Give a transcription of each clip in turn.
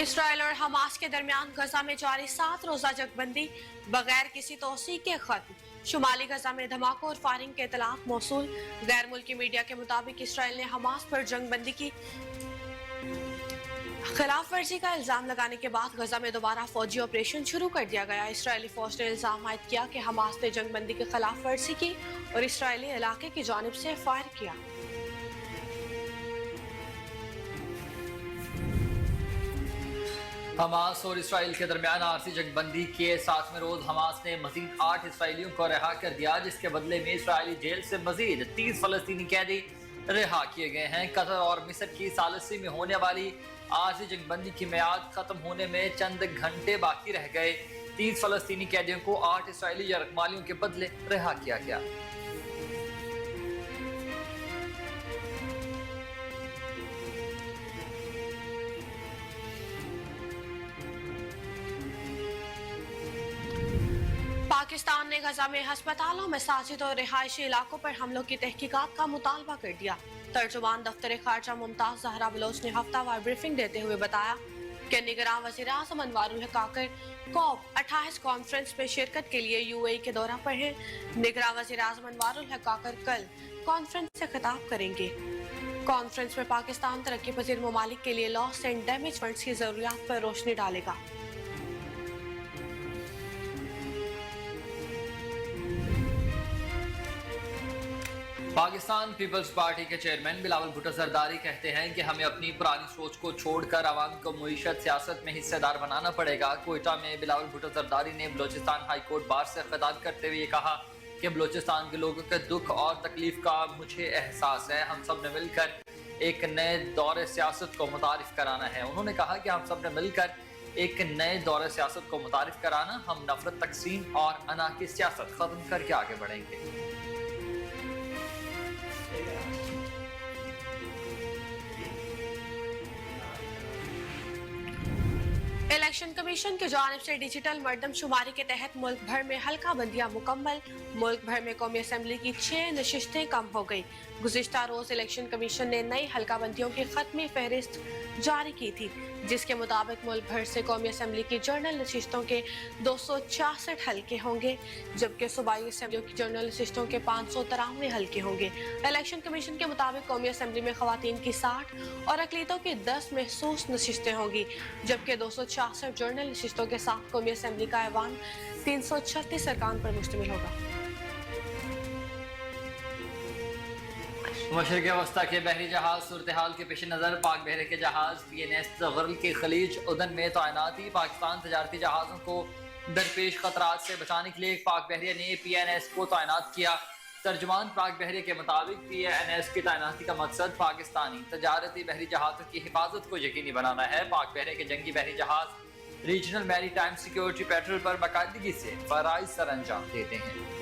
Israel और Hamas के दरमियान गजा में जारी 7 रोजा जंगबंदी बगैर किसी तोसी के खत्म। शुमाली गजा में धमाकों और फायरिंग के इतलात मौसूल। गैर मुल्की मीडिया के मुताबिक इसराइल ने हमास पर जंगबंदी की खिलाफ वर्जी का इल्जाम लगाने के बाद गजा में दोबारा फौजी ऑपरेशन शुरू कर दिया गया। इसराइली फौज ने इल्जाम आयद किया कि हमास ने जंगबंदी की खिलाफ वर्जी की और इसराइली इलाके की जानिब से फायर किया। हमास और इसराइल के दरमियान आरसी जंगबंदी के 7वें रोज हमास ने मजीद 8 इसराइलियों को रिहा कर दिया, जिसके बदले में इसराइली जेल से मजीद 30 फलस्तीनी कैदी रिहा किए गए हैं। कतर और मिस्र की सालिसी में होने वाली आरसी जंगबंदी की मियाद खत्म होने में चंद घंटे बाकी रह गए। 30 फलस्तीनी कैदियों को 8 इसराइली यरगमालियों के बदले रिहा किया गया। पाकिस्तान ने गजा में हस्पतालों, मसाजिद और रिहायशी इलाकों पर हमलों की तहकीकात का मुतालबा कर दिया। तर्जुमान दफ्तर खारजा मुमताज जहरा बलोच ने हफ्तावार ब्रीफिंग देते हुए बताया कि निगरान वज़ीर आज़म अनवारुल हक काकर COP28 कॉन्फ्रेंस में शिरकत के लिए UAE के दौरा पर हैं। निगरान वज़ीर आज़म अनवारुल हक काकर कल कॉन्फ्रेंस से खिताब करेंगे। कॉन्फ्रेंस में पाकिस्तान तरक्की पजीर ममालिक के लिए लॉस एंड डैमेज फंड्स की जरूरियात पर रोशनी डालेगा। पाकिस्तान पीपल्स पार्टी के चेयरमैन बिलावल भुट्टो जरदारी कहते हैं कि हमें अपनी पुरानी सोच को छोड़कर आवाम को मईशत सियासत में हिस्सेदार बनाना पड़ेगा। कोयटा में बिलावल भुट्टो जरदारी ने बलोचिस्तान हाई कोर्ट बार से खिताब करते हुए कहा कि बलोचिस्तान के लोगों के दुख और तकलीफ का मुझे एहसास है। हम सब ने मिलकर एक नए दौरे सियासत को मुतारिफ कराना है। उन्होंने कहा कि हम सब ने मिलकर एक नए दौरे सियासत को मुतारिफ कराना, हम नफरत, तकसीम और अना की सियासत खत्म करके आगे बढ़ेंगे। इलेक्शन कमीशन की जानिब से डिजिटल मर्दमशुमारी के तहत मुल्क भर में हल्का बंदियां मुकम्मल। मुल्क भर में कौमी असम्बली की 6 नशिस्तें कम हो गई। गुज़िश्ता रोज इलेक्शन कमीशन ने नई हल्का बंदियों की खत्मी फहरिस्त जारी की थी, जिसके मुताबिक मुल्क भर से कौमी असम्बली की जनरल नशिस्तों के 266 हल्के होंगे, जबकि सूबाई असम्बलियों की जनरल नशिस्तों के 593 हल्के होंगे। इलेक्शन कमीशन के मुताबिक कौमी असम्बली में खवातीन की 60 और अक़लियतों की 10 महसूस नशिस्तें होंगी, जबकि 266 जनरल नशिस्तों के साथ कौमी असम्बली का ऐवान 336 अरकान पर मुश्तमिल होगा। मशरिक़ वस्ता के बहरी जहाज सूरत हाल के पेश नज़र पाक बहरे के जहाज PNS ग़र्ल के खलीज उदन में तैनाती। पाकिस्तान तजारती जहाज़ों को दरपेश खतरात से बचाने के लिए पाक बहरिया ने PNS को तैनात किया। तर्जुमान पाक बहरे के मुताबिक PNS की तैनाती का मकसद पाकिस्तानी तजारती बहरी जहाज़ों की हिफाजत को यकीनी बनाना है। पाक बहरे के जंगी बहरी जहाज regional maritime security patrol पर बाकायदगी से फ़राइज़ सर अंजाम देते हैं।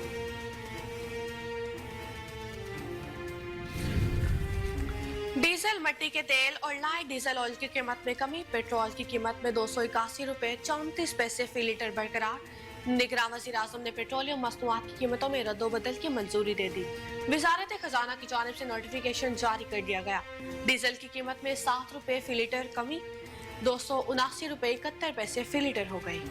डीजल, मिट्टी के तेल और लाइट डीजल ऑयल की कीमत में कमी। पेट्रोल की कीमत में 281 रुपए 34 पैसे फी लीटर बरकरार। निगरान वज़ीर आज़म ने पेट्रोलियम मसनूआत की कीमतों में रद्दोबदल की मंजूरी दे दी। वजारत खजाना की जानिब से नोटिफिकेशन जारी कर दिया गया। डीजल की कीमत में 7 रुपए फी लीटर कमी, 279 रुपए 71 पैसे फी लीटर हो गई।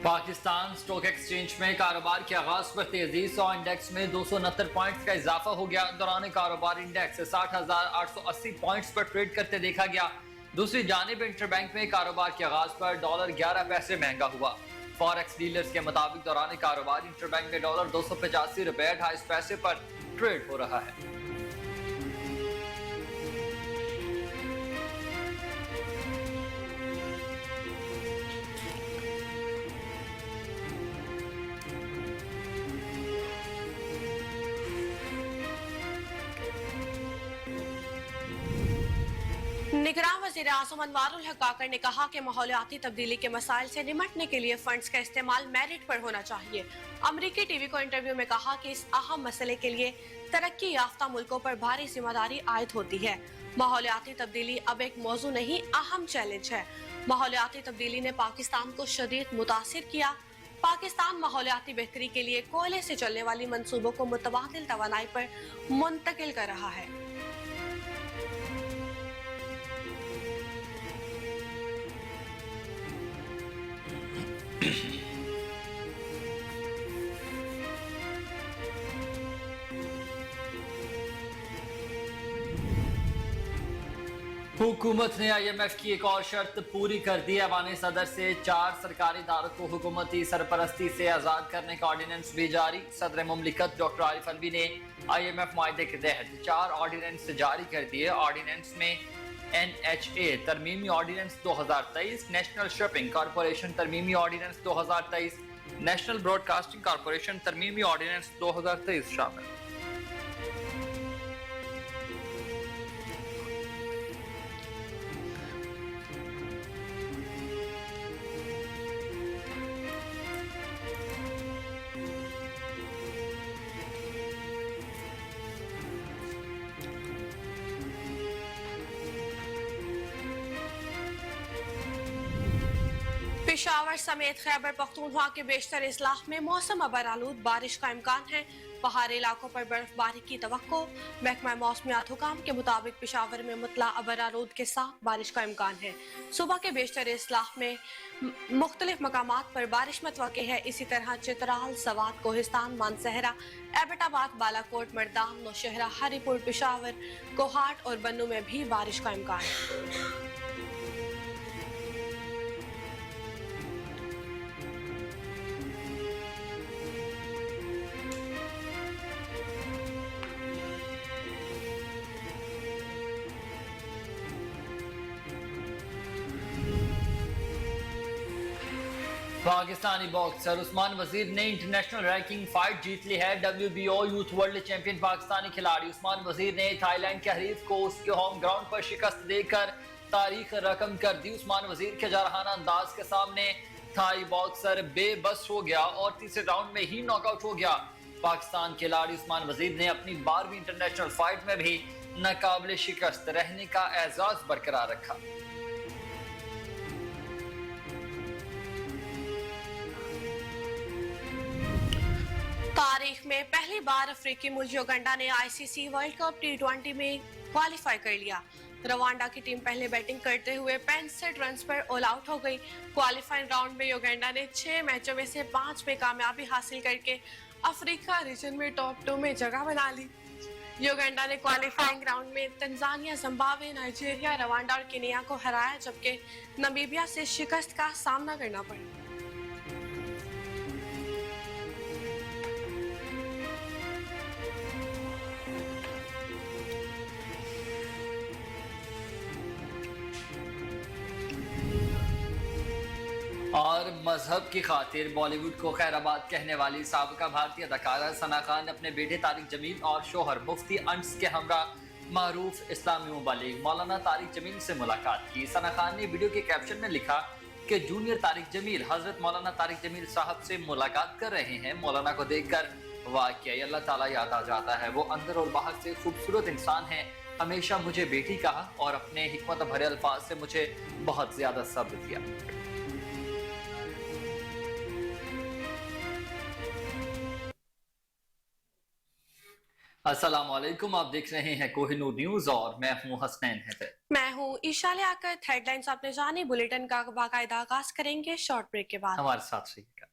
पाकिस्तान स्टॉक एक्सचेंज में कारोबार के आगाज पर तेजी। 100 इंडेक्स में 269 पॉइंट्स का इजाफा हो गया। दौरान कारोबार इंडेक्स 60,880 पॉइंट्स पर ट्रेड करते देखा गया। दूसरी जानिब इंटरबैंक में कारोबार के आगाज पर डॉलर 11 पैसे महंगा हुआ। फॉरेक्स डीलर्स के मुताबिक दौरान कारोबार इंटरबैंक में डॉलर 285 रुपए 28 पैसे पर ट्रेड हो रहा है। निगरान वज़ीर आज़म अनवारुल हक काकर ने कहा कि माहौलियाती तब्दीली के मसाइल से निमटने के लिए फंड्स का इस्तेमाल मेरिट पर होना चाहिए। अमरीकी टीवी को इंटरव्यू में कहा कि इस अहम मसले के लिए तरक्की याफ्ता मुल्कों पर भारी जिम्मेदारी आयद होती है। माहौलियाती तब्दीली अब एक मौजू नहीं, अहम चैलेंज है। माहौलियाती तब्दीली ने पाकिस्तान को शदीद मुतासिर किया। पाकिस्तान माहौलियाती बेहतरी के लिए कोयले से चलने वाली मंसूबों को मुतबादिल तवानाई पर मुंतकिल कर रहा है। हुकूमत ने IMF की एक और शर्त पूरी कर दी। अवानी सदर से 4 सरकारी इदारों को हुकूमती सरपरस्ती से आज़ाद करने का ऑर्डिनेंस भी जारी। सदर मुमलिकत डॉक्टर आरिफ अलवी ने IMF माहदे के तहत 4 ऑर्डिनेंस जारी कर दिए। ऑर्डिनेंस में NHA तरमीमी ऑर्डिनेंस 2023, नेशनल शिपिंग कॉरपोरेशन तरमीमी ऑर्डिनेंस 2023, नेशनल ब्रॉडकास्टिंग कॉरपोरेशन तरमीमी ऑर्डिनेंस 2023 शामिल। पेशावर समेत खैबर पख्तूनख्वा के बेशतर इस्लाह में मौसम अबरालूद बारिश का इम्कान है। पहाड़ी इलाकों पर बर्फबारी की तवक्को। महकमा मौसमियात हुकाम के मुताबिक पेशावर में मुतला अबरालूद के साथ बारिश का इम्कान है। सुबह के बेशतर इस्लाह में मुख्तलिफ मकामात पर बारिश मतवक्के है। इसी तरह चित्राल, सवात, कोहिस्तान, मानसहरा, एबटाबाद, बालाकोट, मर्दान, नौशहरा, हरीपुर, पेशावर, कोहाट और बन्नू में भी बारिश का इम्कान है। पाकिस्तानी बॉक्सर उस्मान वजीर ने इंटरनेशनल रैंकिंग फाइट जीत ली है। WBO youth world champion Pakistani खिलाड़ी उस्मान वजीर ने थाईलैंड के हरीफ को उसके होम ग्राउंड पर शिकस्त देकर तारीख रकम कर दी। उस्मान वजीर के जारहाना अंदाज के सामने थाई बॉक्सर बेबस हो गया और तीसरे राउंड में ही नॉकआउट हो गया। पाकिस्तान खिलाड़ी उस्मान वजीर ने अपनी 12वीं इंटरनेशनल फाइट में भी नाकाबिले शिकस्त रहने का एजाज बरकरार रखा। तारीख में पहली बार अफ्रीकी मुल्क युगांडा ने ICC वर्ल्ड कप T20 में क्वालिफाई कर लिया। रवांडा की टीम पहले बैटिंग करते हुए 65 रन पर ऑल आउट हो गई। क्वालिफाइंग राउंड में युगांडा ने 6 मैचों में से 5 में कामयाबी हासिल करके अफ्रीका रीजन में टॉप 2 में जगह बना ली। युगांडा ने क्वालिफाइंग राउंड में तंजानिया, जिम्बाब्वे, नाइजीरिया, रवांडा और केनिया को हराया, जबकि नमीबिया से शिकस्त का सामना करना पड़ा। और मजहब की खातिर बॉलीवुड को खैराबाद कहने वाली साबका भारतीय अदाकारा सना खान ने अपने बेटे तारिक जमील और शोहर मुफ्ती अंस के हमरा मारूफ इस्लामी मुबल्लिग मौलाना तारिक जमील से मुलाकात की। सना खान ने वीडियो के कैप्शन में लिखा कि जूनियर तारिक जमील हजरत मौलाना तारिक जमील साहब से मुलाकात कर रहे हैं। मौलाना को देखकर वाकई अल्लाह ताला याद आ जाता है। वो अंदर और बाहर से खूबसूरत इंसान है। हमेशा मुझे बेटी कहा और अपने हिकमत भरे अल्फाज से मुझे बहुत ज्यादा सब्र दिया। अस्सलामुअलैकुम, आप देख रहे हैं कोहिनूर न्यूज और मैं हूं हसनैन हैदर। मैं हूँ ईशा लियाकत। हेडलाइंस आपने जानी, बुलेटिन का बाकायदा आगाज करेंगे शॉर्ट ब्रेक के बाद। हमारे साथ रहिएगा।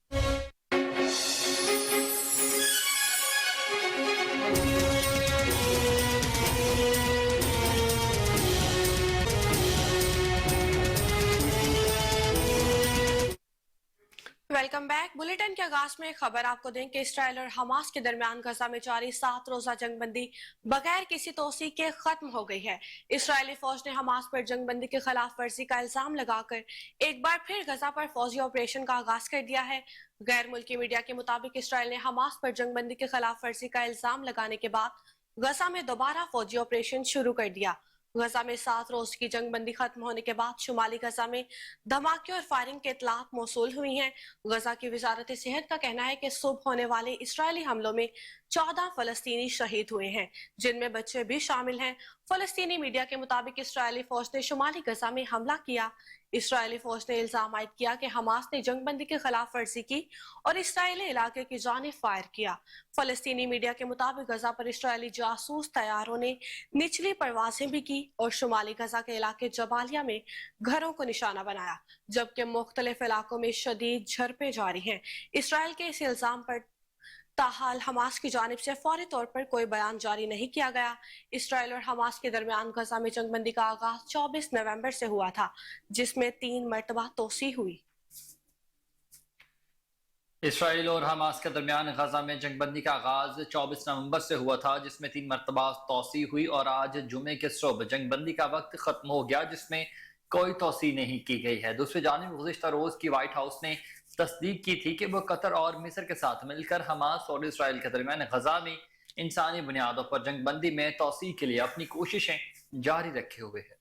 Welcome back. बुलेटिन के आगाज में खबर आपको दें कि इसराइल और हमास के दरमियान गजा में जारी 7 रोजा जंगबंदी बगैर किसी तोसी के खत्म हो गई है। इसराइली फौज ने हमास पर जंगबंदी की खिलाफ वर्जी का इल्जाम लगाकर एक बार फिर गजा पर फौजी ऑपरेशन का आगाज कर दिया है। गैर मुल्की मीडिया के मुताबिक इसराइल ने हमास पर जंगबंदी की खिलाफ वर्जी का इल्जाम लगाने के बाद गजा में दोबारा फौजी ऑपरेशन शुरू कर दिया। गजा में 7 रोज की जंगबंदी खत्म होने के बाद शुमाली गजा में धमाके और फायरिंग के इतलात मौसूल हुई हैं। गजा की वजारत सेहत का कहना है कि सुबह होने वाले इसराइली हमलों में 14 फलस्तीनी शहीद हुए हैं, जिनमें बच्चे भी शामिल हैं। फलस्तीनी मीडिया के मुताबिक इसराइली फौज ने शुमाली गजा में हमला किया। इसराइली फौज ने इल्जाम आयद किया कि हमास ने जंगबंदी की खिलाफ वर्जी की और इसराइली इलाके की जानिब फायर किया। फलस्तीनी मीडिया के मुताबिक गजा पर इसराइली जासूस तैयारों ने निचली परवाजें भी की और शुमाली गजा के इलाके जबालिया में घरों को निशाना बनाया, जबकि मुख्तलिफ इलाकों में शदीद झड़पें जारी हैं। इसराइल के इस इल्जाम पर ताहाल हमास की जानिब से फौरी तौर पर कोई बयान जारी नहीं किया गया। इसराइल और हमास के दरमियान गजा में जंगबंदी का आगाज 24 नवंबर से हुआ था, जिसमें 3 मरतबा तोसी हुई। इसराइल और हमास के दरमियान गजा में जंगबंदी का आगाज 24 नवंबर से हुआ था, जिसमें 3 मरतबा तोसी हुई और आज जुमे के सुबह जंगबंदी का वक्त खत्म हो गया, जिसमें कोई तोसी नहीं की गई है। दूसरी जानिब गुज़िश्ता रोज की व्हाइट हाउस ने तस्दीक की थी कि वो कतर और मिस्र के साथ मिलकर हमास और इसराइल के दरमियान गजा में इंसानी बुनियादों पर जंगबंदी में तोसी के लिए अपनी कोशिशें जारी रखे हुए है।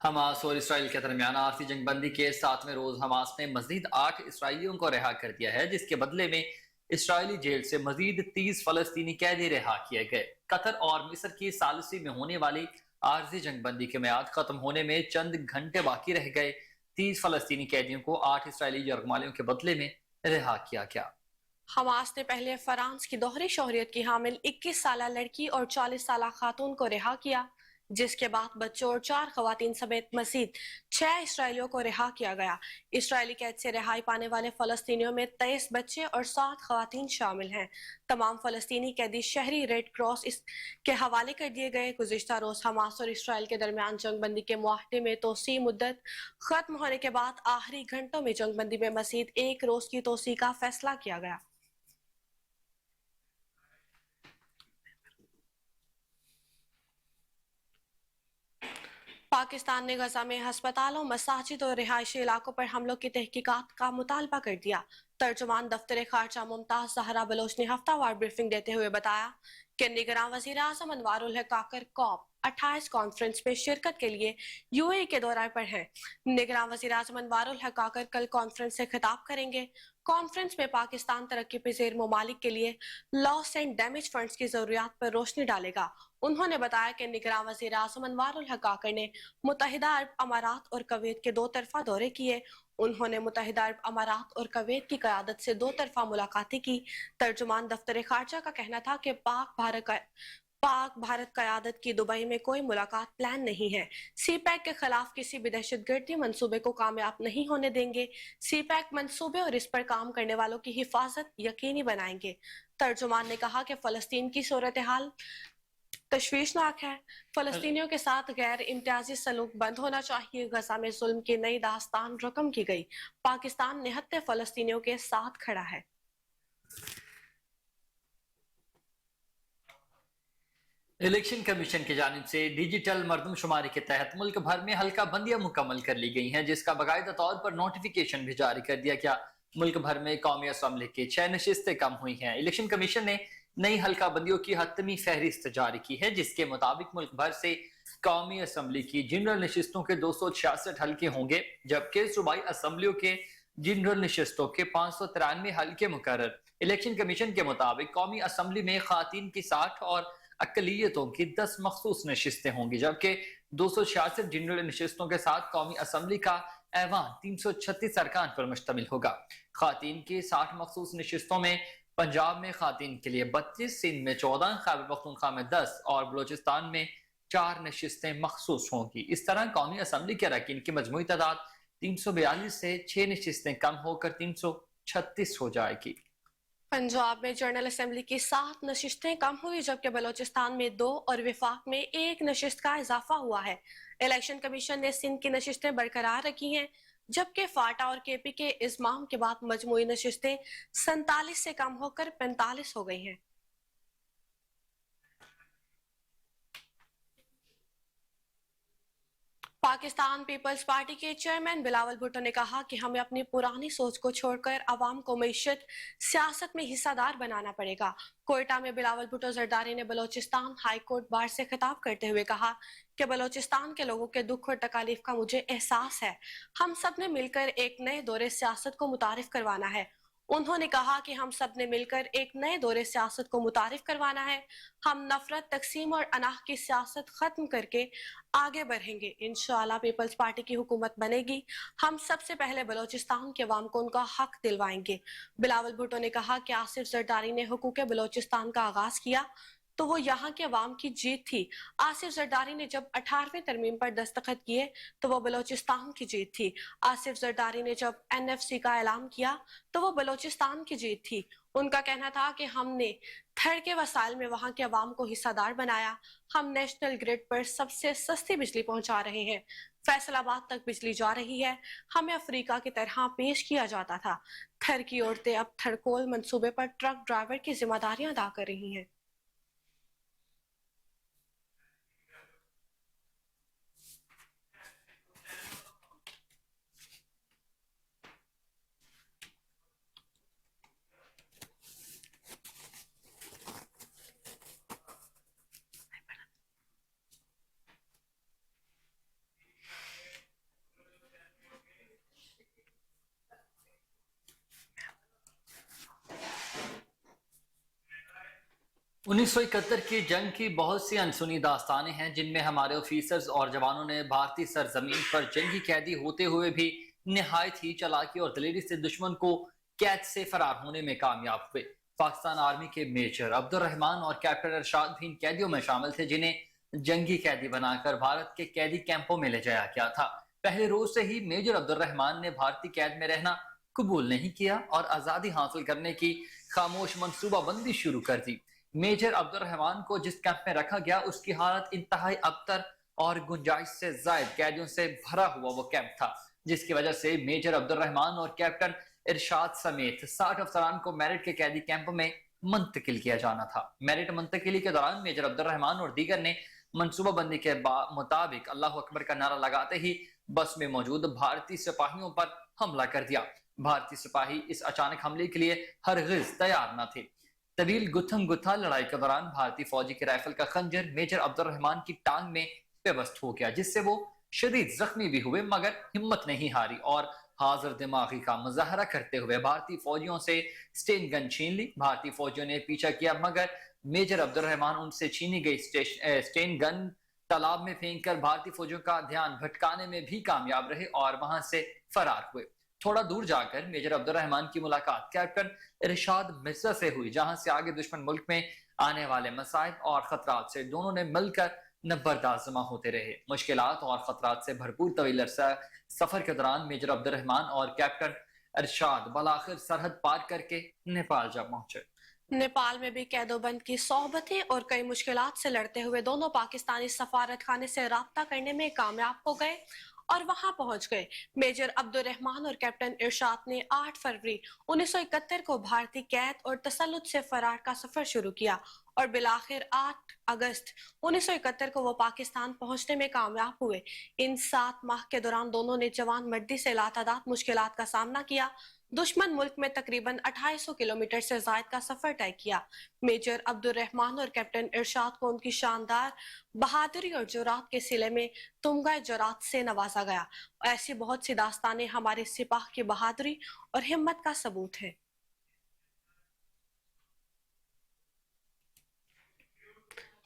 हमास और इसराइल के दरमियान आरसी जंगबंदी के 7वें रोज हमास ने मजीद 8 इसराइलियों को रिहा कर दिया है, जिसके बदले में इसराइली जेल से मजीद 30 फलस्तीनी कैदी रिहा किए गए। कतर और मिस्र की सालिसी में होने वाली आरजी जंगबंदी के मियाद खत्म होने में चंद घंटे बाकी रह गए। 30 फलस्तीनी कैदियों को 8 इसराइली यरगमालियों के बदले में रिहा किया गया। हमास ने पहले फ्रांस की दोहरी शोहरियत की हामिल 21 साल लड़की और 40 साल खातून को रिहा किया, जिसके बाद बच्चों और 4 खवातीन समेत मजीद 6 इसराइलियों को रिहा किया गया। इसराइली कैद से रिहाई पाने वाले फलस्तीनियों में 23 बच्चे और 7 खवातीन शामिल हैं। तमाम फलस्तीनी कैदी शहरी रेड क्रॉस के हवाले कर दिए गए। गुज़िश्ता रोज हमास और इसराइल के दरमियान जंगबंदी के मुआहदे में तोसी मुद्दत खत्म होने के बाद आखिरी घंटों में जंगबंदी में मजीद 1 रोज की तोसी का फैसला किया गया। पाकिस्तान ने गजा में हस्पतालों, मसाजिद और रिहायशी इलाकों पर हमलों की तहकीकात का मुतालबा कर दिया। तर्जुमान दफ्तर खारजा मुमताज जहरा बलोच ने हफ्तावार ब्रीफिंग देते हुए बताया कि निगरान वज़ीर आज़म अनवारुल हक काकर COP 28 कॉन्फ्रेंस में शिरकत के लिए UAE के दौरे पर हैं। निगरान वज़ीर आज़म अनवारुल हक काकर कल कॉन्फ्रेंस से खिताब करेंगे। कॉन्फ्रेंस में पाकिस्तान तरक्की पजीर ममालिक के लिए लॉस एंड डैमेज फंड्स की जरूरियात पर रोशनी डालेगा। उन्होंने बताया कि निगरान वज़ीर आज़म अनवारुल हक काकर ने मुत्तहिदा अरब अमारात और कवैत के 2 तरफा दौरे किए। उन्होंने मुत्तहिदा अरब अमारात और कवैत की क़यादत से 2 तरफा मुलाकातें की। तर्जुमान दफ्तर खारजा का कहना था कि पाक भारत क़यादत की दुबई में कोई मुलाकात प्लान नहीं है। CPEC के खिलाफ किसी भी दहशतगर्दी मंसूबे को कामयाब नहीं होने देंगे। CPEC मंसूबे और इस पर काम करने वालों की हिफाजत यकीनी बनाएंगे। तर्जुमान ने कहा कि फ़लस्तीन की सूरत हाल तशवीशनाक है। फलस्तीनियों के साथ गैर इम्तियाजी सलूक बंद होना चाहिए। गजा में जुल्म की नई दास्तान रकम की गई। पाकिस्तान निहत्ते फलस्तीनियों के साथ खड़ा है। इलेक्शन कमीशन की जानिब से डिजिटल मरदमशुमारी के तहत मुल्क भर में हल्का बंदियां मुकम्मल कर ली गई हैं, जिसका बाकायदा तौर पर नोटिफिकेशन भी जारी कर दिया गया। मुल्क भर में कौमी असम्बली की 6 नशिस्तें कम हुई हैं। इलेक्शन कमीशन ने नई हल्का बंदियों की हतमी फहरिस्त जारी की है, जिसके मुताबिक मुल्क भर से कौमी असम्बली की जनरल नशिस्तों के 266 हल्के होंगे, जबकि सूबाई असम्बलियों के जनरल नशिस्तों के 593 हल्के मुकर्रर। इलेक्शन कमीशन के मुताबिक कौमी असम्बली में खातीन की 60 और अकलियतों की 10 मखसूस नशिस्तें होंगी, जबकि 266 जनरल नशिस्तों के साथ कौमी असम्बली का ऐवान 336 अरकान पर मुश्तमिल होगा। खातीन की 60 मखसूस नशिस्तों में पंजाब में खातीन के लिए 32, सिंध में 14, खैबर पख्तूनख्वा में 10 और बलोचिस्तान में 4 नशिस्तें मखसूस होंगी। इस तरह कौमी असम्बली के अरकान की मजमूई तादाद 342 से 6 नशिस्तें कम होकर 336 हो जाएगी। पंजाब में जनरल असेंबली की 7 नशिस्तें कम हुई, जबकि बलोचिस्तान में 2 और विफाक में 1 नशिस्त का इजाफा हुआ है। इलेक्शन कमीशन ने सिंध की नशिस्तें बरकरार रखी हैं, जबकि फाटा और KP के इस्माम के बाद मजमूई नशिस्तें 47 से कम होकर 45 हो गई हैं। पाकिस्तान पीपल्स पार्टी के चेयरमैन बिलावल भुट्टो ने कहा कि हमें अपनी पुरानी सोच को छोड़कर आवाम को मईशत सियासत में हिस्सेदार बनाना पड़ेगा। कोयटा में बिलावल भुट्टो जरदारी ने बलोचिस्तान हाई कोर्ट बार से खिताब करते हुए कहा कि बलोचिस्तान के लोगों के दुख और तकालीफ का मुझे एहसास है। हम सब ने मिलकर एक नए दौरे सियासत को मुतारिफ करवाना है। उन्होंने कहा कि हम सब ने मिलकर एक नए दौरे सियासत को मुतारिफ करवाना है। हम नफरत, तकसीम और अनाह की सियासत खत्म करके आगे बढ़ेंगे। इंशाअल्लाह पीपल्स पार्टी की हुकूमत बनेगी। हम सबसे पहले बलोचिस्तान के अवाम को उनका हक दिलवाएंगे। बिलावल भुट्टो ने कहा कि आसिफ जरदारी ने हुकूक बलोचिस्तान का आगाज किया तो वो यहाँ के अवाम की जीत थी। आसिफ जरदारी ने जब 18वीं तरमीम पर दस्तखत किए तो वो बलोचिस्तान की जीत थी। आसिफ जरदारी ने जब NFC का ऐलान किया तो वो बलोचिस्तान की जीत थी। उनका कहना था कि हमने थड़ के वसाइल में वहाँ के अवाम को हिस्सेदार बनाया। हम नेशनल ग्रिड पर सबसे सस्ती बिजली पहुंचा रहे हैं। फैसलाबाद तक बिजली जा रही है। हमें अफ्रीका की तरह पेश किया जाता था। थर की औरतें अब थड़कोल मंसूबे पर ट्रक ड्राइवर की जिम्मेदारियां अदा कर रही हैं। 1971 की जंग की बहुत सी अनसुनी दास्तानें हैं जिनमें हमारे ऑफिसर्स और जवानों ने भारतीय सरजमीन पर जंगी कैदी होते हुए भी निहायत ही चालाकी और दलेरी से दुश्मन को कैद से फरार होने में कामयाब हुए। पाकिस्तान आर्मी के मेजर अब्दुल रहमान और कैप्टन इरशाद भी इन कैदियों में शामिल थे जिन्हें जंगी कैदी बनाकर भारत के कैदी कैंपों में ले जाया गया था। पहले रोज से ही मेजर अब्दुल रहमान ने भारतीय कैद में रहना कबूल नहीं किया और आजादी हासिल करने की खामोश मनसूबाबंदी शुरू कर दी। मेजर अब्दुल रहमान को जिस कैंप में रखा गया उसकी हालत इंतहाई अबतर और गुंजाइश से जायद कैदियों से भरा हुआ वो कैंप था, जिसकी वजह से मेजर अब्दुल रहमान और कैप्टन इरशाद समेत 60 अफसरान को मेरिट के कैदी कैंप में मुंतकिल किया जाना था। मेरिट मुंतकिली के दौरान मेजर अब्दुल रहमान और दीगर ने मनसूबाबंदी के मुताबिक अल्लाह अकबर का नारा लगाते ही बस में मौजूद भारतीय सिपाहियों पर हमला कर दिया। भारतीय सिपाही इस अचानक हमले के लिए हरगिज तैयार न थे। तवील गुत्थम गुत्था लड़ाई के दौरान भारतीय फौजी के राइफल का खंजर मेजर अब्दुल रहमान की टांग में पेवस्त हो गया, जिससे वो शदीद जख्मी भी हुए मगर हिम्मत नहीं हारी और हाजिर दिमागी का मुजाहरा करते हुए भारतीय फौजियों से स्टेन गन छीन ली। भारतीय फौजियों ने पीछा किया मगर मेजर अब्दुल रहमान उनसे छीनी गई स्टेन गन तालाब में फेंक कर भारतीय फौजियों का ध्यान भटकाने में भी कामयाब रहे और वहां से फरार हुए। थोड़ा दूर जाकर मेजर अब्दुल रहमान की मुलाकात कैप्टन इरशाद मिर्जा से हुई, जहां से आगे दुश्मन मुल्क में आने वाले मसाइब और खतरात से दोनों ने मिलकर नबरदाजमा होते रहे। मुश्किलात और खतरात से भरपूर तवील अरसा सफर के दौरान मेजर अब्दुल रहमान और कैप्टन इरशाद बलाखिर सरहद पार करके नेपाल जा पहुंचे। नेपाल में भी कैदोबंद की सोहबतें और कई मुश्किलात से लड़ते हुए दोनों पाकिस्तानी सफारत खाने से राब्ता करने में कामयाब हो गए और वहां पहुंच गए। मेजर अब्दुल रहमान और कैप्टन इरशाद ने 8 फरवरी 1971 को भारतीय कैद और तसल्लुत से फरार का सफर शुरू किया और बिलाखिर 8 अगस्त 1971 को वो पाकिस्तान पहुंचने में कामयाब हुए। इन 7 माह के दौरान दोनों ने जवान मर्दी से लातादाद मुश्किलात का सामना किया। दुश्मन मुल्क में तकरीबन 2800 किलोमीटर से जायद का सफर तय किया। मेजर अब्दुल रहमान और कैप्टन इरशाद को उनकी शानदार बहादुरी और जुरात के सिले में तुमगा जुरात से नवाजा गया। ऐसी बहुत सी दास्तानें हमारे सिपाह की बहादुरी और हिम्मत का सबूत है।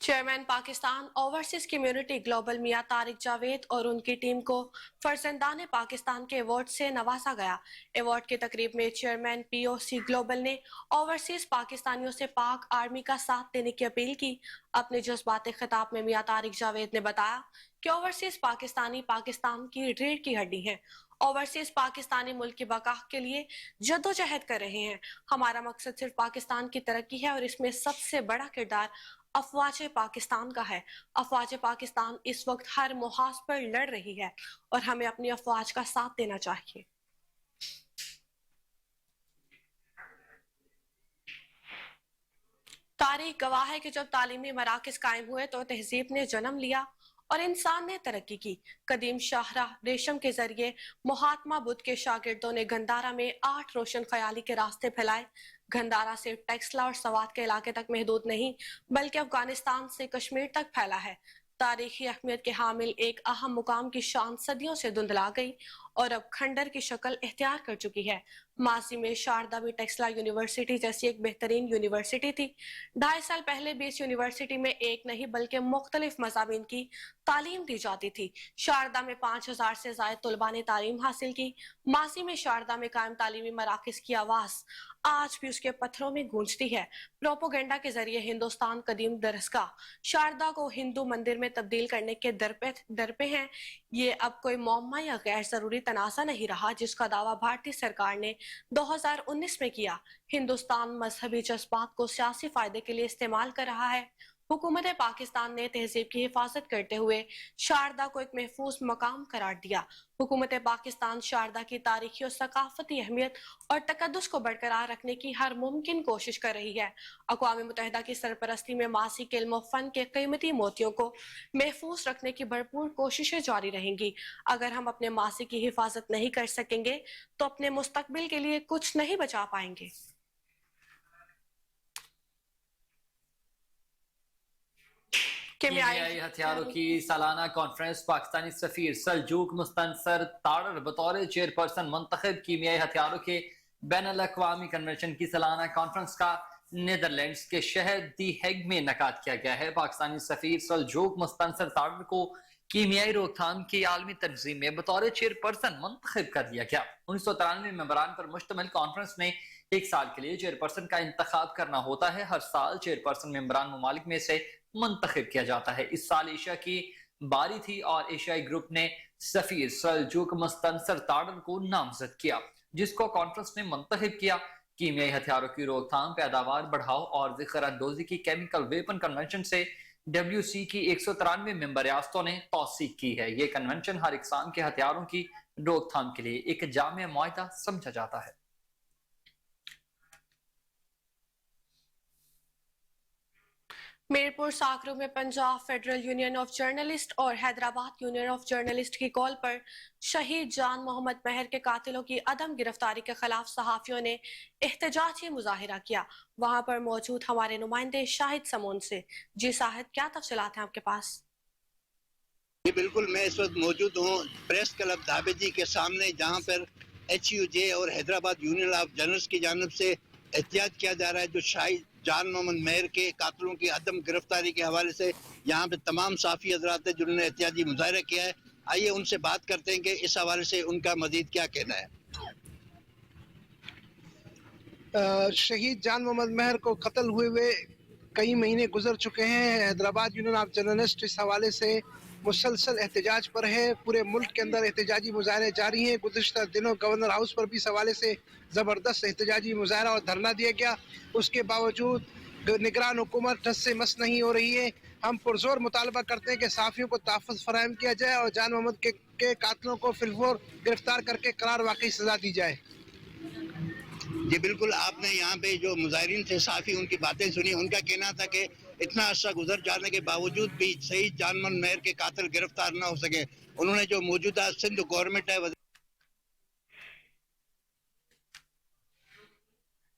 Chairman Pakistan overseas community global Mian Tariq Javed और उनकी टीम को फरजंदान पाकिस्तान के अवार्ड से नवाजा गया। अवार्ड की तकरीब में चेयरमैन POC ग्लोबल ने ओवरसीज पाकिस्तानियों से पाक आर्मी का साथ देने की अपील की। अपने जज्बाती खिताब में मियां तारिक जावेद ने बताया कि ओवरसीज पाकिस्तानी पाकिस्तान की रीढ़ की हड्डी है। ओवरसीज पाकिस्तानी मुल्क की बका के लिए जद्दोजहद कर रहे हैं। हमारा मकसद सिर्फ पाकिस्तान की तरक्की है और इसमें सबसे बड़ा किरदार अफवाज पाकिस्तान का है। अफवाज पाकिस्तान इस वक्त हर मुहाज पर लड़ रही है और हमें अपनी अफवाज का साथ देना चाहिए। तारीख गवाह है कि जब तालीमी मराकज कायम हुए तो तहजीब ने जन्म लिया और इंसान ने तरक्की की। कदीम शाहराह रेशम के जरिए महात्मा बुद्ध के शागिर्दों ने गंदारा में 8 रोशन ख्याली के रास्ते फैलाए। गंदारा सिर्फ टेक्सला और सवात के इलाके तक महदूद नहीं, बल्कि अफगानिस्तान से कश्मीर तक फैला है। तारीखी अहमियत के हामिल एक अहम मुकाम की शान सदियों से धुंधला गई और अब खंडर की शक्ल इख्तियार कर चुकी है। माजी में शारदा भी टेक्सला यूनिवर्सिटी जैसी एक बेहतरीन यूनिवर्सिटी थी। 2.5 साल पहले भी इस यूनिवर्सिटी में एक नहीं बल्कि मुख्तलिफ मज़ामीन की तालीम दी जाती थी। शारदा में 5000 से ज्यादा तलबा ने तालीम हासिल की। माजी में शारदा में कायम तालीमी मराकज की आवाज आज भी उसके पत्थरों में गूंजती है। प्रोपोगेंडा के जरिए हिंदुस्तान कदीम दरसगाह शारदा को हिंदू मंदिर में तब्दील करने के दर पे हैं। ये अब कोई मौमा या गैर जरूरी तनाज़ा नहीं रहा जिसका दावा भारतीय सरकार ने 2019 में किया। हिंदुस्तान मजहबी जज्बात को सियासी फायदे के लिए इस्तेमाल कर रहा है। हुकूमत पाकिस्तान ने तहजीब की हिफाजत करते हुए शारदा को एक महफूज मकाम करार दिया। हुकूमत पाकिस्तान शारदा की तारीखी और सकाफती अहमियत और तकद्दुस को बरकरार रखने की हर मुमकिन कोशिश कर रही है। अक़वाम मुत्तहिदा की सरपरस्ती में मासी के इल्म और फन के कीमती मोतियों को महफूज रखने की भरपूर कोशिशें जारी रहेंगी। अगर हम अपने मासी की हिफाजत नहीं कर सकेंगे तो अपने मुस्तकबिल के लिए कुछ नहीं बचा पाएंगे। कीमियाई हथियारों की सालाना कॉन्फ्रेंस पाकिस्तानी सफीर सल्जूक मुस्तनसर ताड़र बतौर चेयरपर्सन मुंतखब कीमियाई हथियारों के बैनुल अक़वामी कन्वेंशन की सालाना कॉन्फ्रेंस का नीदरलैंड्स के शहर दी हेग में इनेकाद किया गया है। पाकिस्तानी सफीर सल्जूक मुस्तनसर ताड़र को कीमियाई रोकथाम की आलमी तंजीम में बतौर चेयरपर्सन मुंतखब कर दिया गया। 1993 मेंबरान पर मुश्तमिल कॉन्फ्रेंस में 1 साल के लिए चेयरपर्सन का इंतखाब करना होता है। हर साल चेयरपर्सन मेंबरान ममालिक में से मुंतखब किया जाता है। इस साल एशिया की बारी थी और एशियाई ग्रुप ने सफीर सल्जूक मुस्तनसर ताड़र को नामजद किया, जिसको कॉन्फ्रेंस ने मुंतखब किया। कीमियाई हथियारों की रोकथाम, पैदावार बढ़ाओ और ज़िक्र अंदोज़ी की केमिकल वेपन कन्वेंशन से WC की 193 मेंबर रियासतों ने तौसीक की है। ये कन्वेंशन हर इकसाम के हथियारों की रोकथाम के लिए एक जामे मुआहदा समझा जाता है। मीरपुर साकरू में Punjab federal union of journalist और हैदराबाद यूनियन ऑफ जर्नलिस्ट की कॉल पर शहीद जान मोहम्मद महर के कातिलों की अदम गिरफ्तारी के खिलाफ सहाफियों ने एहतजाजी मुजाहिरा किया। वहां पर मौजूद हमारे नुमाइंदे शाहिद समून से। जी शाहिद, क्या तफसीलात हैं आपके पास? जी बिल्कुल, मैं इस वक्त मौजूद हूँ प्रेस क्लब दाबेजी के सामने, जहाँ पर HUJ और हैदराबाद यूनियन ऑफ जर्नलिस्ट की जानिब से एहतियात किया जा रहा है। जो शाहिद जान मोहम्मद महर के कातिलों की अदम गिरफ्तारी के हवाले से यहाँ पे तमाम साफ़ी हजरात हैं जिन्होंने एहतियाती मुजाहिरा किया है। आइए उनसे बात करते हैं कि इस हवाले से उनका मजीद क्या कहना है। शहीद जान मोहम्मद महर को कत्ल हुए कई महीने गुजर चुके हैं। हैदराबाद यूनियन ऑफ जर्नलिस्ट इस हवाले से मुसलसल एहतजाज पर है। पूरे मुल्क के अंदर एहतजाजी मुजाहरे जारी हैं। गुज़िश्ता दिनों गवर्नर हाउस पर भी इस हवाले से ज़बरदस्त एहतजाजी मुजाहरा और धरना दिया गया। उसके बावजूद निगरान हुकूमत ठस से मस नहीं हो रही है। हम पुरजोर मुतालबा करते हैं कि साफ़ियों को तहफ़्फ़ुज़ फराहम किया जाए और जान मोहम्मद के कातिलों को फिलफोर गिरफ्तार करके करार वाकई सज़ा दी जाए। जी बिल्कुल, आपने यहाँ पे जो मुजाहिरीन थे साफ़ी, उनकी बातें सुनी। उनका कहना था कि इतना अर्सा गुजर जाने के बावजूद भी शहीद जान मोहम्मद महर के कातिल गिरफ्तार न हो सके। उन्होंने जो मौजूदा सिंध गवर्नमेंट है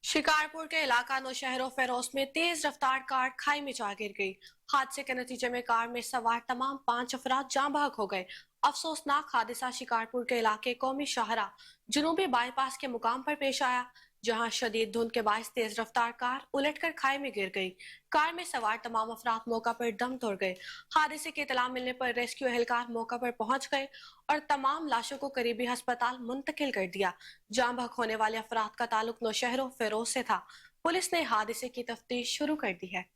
शिकारपुर के इलाका नौशहरों फेरोज में तेज रफ्तार कार खाई में जा गिर गई। हादसे के नतीजे में कार में सवार तमाम 5 अफराद जाँ बहक हो गए। अफसोसनाक हादसा शिकारपुर के इलाके कौमी शाहरा जुनूबी बाईपास के मुकाम पर पेश आया, जहां शदीद धुंध के बायस तेज रफ्तार कार उलटकर खाई में गिर गई। कार में सवार तमाम अफराद मौका पर दम तोड़ गए। हादसे की इतला मिलने पर रेस्क्यू एहलकार मौका पर पहुंच गए और तमाम लाशों को करीबी अस्पताल मुंतकिल कर दिया। जाँ बहक होने वाले अफराद का ताल्लुक नौशहरों फेरोज से था। पुलिस ने हादसे की तफ्तीश शुरू कर दी है।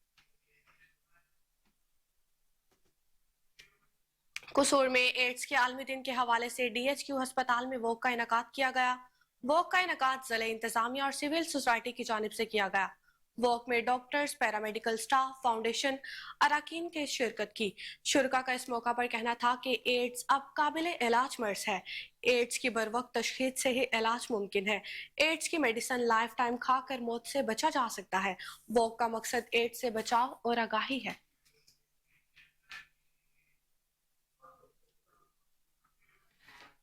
कसूर में एड्स के आलमी दिन के हवाले से DHQ अस्पताल में वॉक का इनेकाद किया गया। वॉक का इनेकाद ज़िला इंतजामिया और सिविल सोसाइटी की जानिब से किया गया। वॉक में डॉक्टर्स, पैरामेडिकल स्टाफ, फाउंडेशन अराकीन के शिरकत की। शुरका का इस मौका पर कहना था कि एड्स अब काबिल इलाज मर्ज है। एड्स की बर वक्त तशखीस से ही इलाज मुमकिन है। एड्स की मेडिसिन लाइफ टाइम खाकर मौत से बचा जा सकता है। वॉक का मकसद एड्स से बचाव और आगाही है।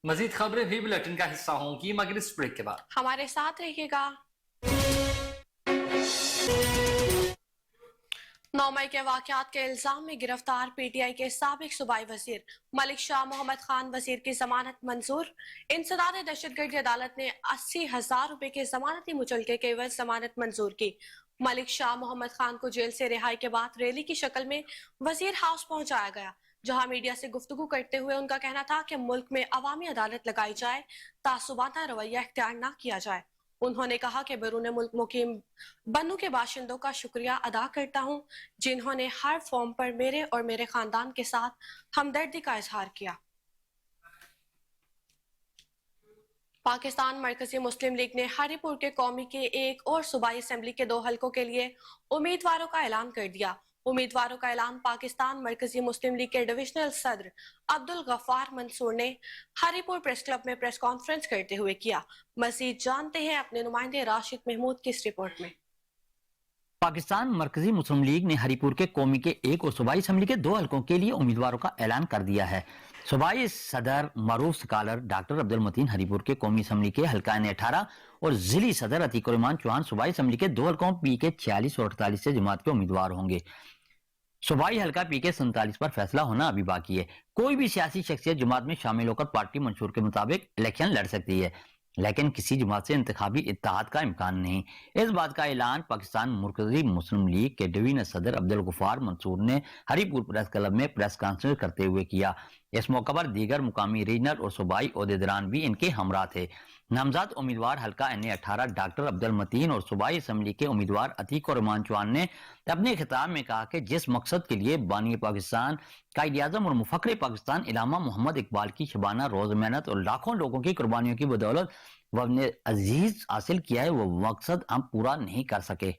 मजीद खबरें भी बुलेटिन का हिस्सा होंगी मगर इस ब्रेक के बाद। हमारे साथ रहिएगा। 9 मई के वाकयात के इल्जाम में गिरफ्तार पीटीआई के साबिक सूबाई वजीर मलिक शाह मोहम्मद खान वजीर की जमानत मंजूर। इंसदाद दहशतगर्दी अदालत ने 80,000 रुपए के जमानती मुचलके के एवज जमानत मंजूर की। मलिक शाह मोहम्मद खान को जेल से रिहाई के बाद रैली की शक्ल में वजीर हाउस पहुंचाया गया, जहां मीडिया से गुफ्तगू करते हुए उनका कहना था कि मुल्क में अवामी अदालत लगाई जाए, तासुबाना रवैया इख्तियार न किया जाए। उन्होंने कहा कि बैरून मुल्क मुकीम बन्नू के बाशिंदों का शुक्रिया अदा करता हूं, जिन्होंने हर फॉर्म पर मेरे और मेरे खानदान के साथ हमदर्दी का इजहार किया। पाकिस्तान मरकजी मुस्लिम लीग ने हरिपुर के कौमी के एक और सूबाई असेंबली के 2 हलकों के लिए उम्मीदवारों का ऐलान कर दिया। उम्मीदवारों का ऐलान पाकिस्तान मरकजी मुस्लिम लीग के डिविजनल सदर अब्दुल गफ्फार मंसूर ने हरिपुर प्रेस क्लब में प्रेस कॉन्फ्रेंस करते हुए किया। मजीद जानते हैं अपने नुमाइंदे राशिद महमूद की इस रिपोर्ट में। पाकिस्तान मरकजी मुस्लिम लीग ने हरिपुर के कौमी के एक और सूबाई असेंबली के 2 हलकों के लिए उम्मीदवारों का ऐलान कर दिया है। सूबाई सदर मरूफ स्कॉलर डॉक्टर अब्दुल मतीन हरिपुर के कौमी असेंबली के हल्का N18 और जिली सदर अतीक रहमान चौहान सूबाई असेंबली के 2 हलकों PK 46 और 48 से जमात के उम्मीदवार होंगे। सूबाई हल्का PK 47 पर फैसला होना अभी बाकी है। कोई भी सियासी शख्सियत जमात में शामिल होकर पार्टी मंशूर के मुताबिक इलेक्शन लड़ सकती है, लेकिन किसी जमात से इंतखाबी इत्तेहाद का इम्कान नहीं। इस बात का ऐलान पाकिस्तान मरकजी मुस्लिम लीग के डिवीजनल सदर अब्दुल गफ्फार मंसूर ने हरिपुर प्रेस क्लब में प्रेस कॉन्फ्रेंस करते हुए किया। इस मौके पर दीगर मुकामी रीजनल और सूबाई ओहदेदारान भी इनके हमरा थे। नामजद उम्मीदवार हल्का N18 डॉक्टर अब्दुल मतीन और सूबाई असेंबली के उम्मीदवार अतीक रहमान चौहान ने अपने खिताब में कहा कि जिस मकसद के लिए बानी पाकिस्तान, कायद आज़म और मुफक्किर पाकिस्तान इलामा मोहम्मद इकबाल की शबाना रोज मेहनत और लाखों लोगों की कुर्बानियों की बदौलत वह अजीज हासिल किया है, वो मकसद हम पूरा नहीं कर सके।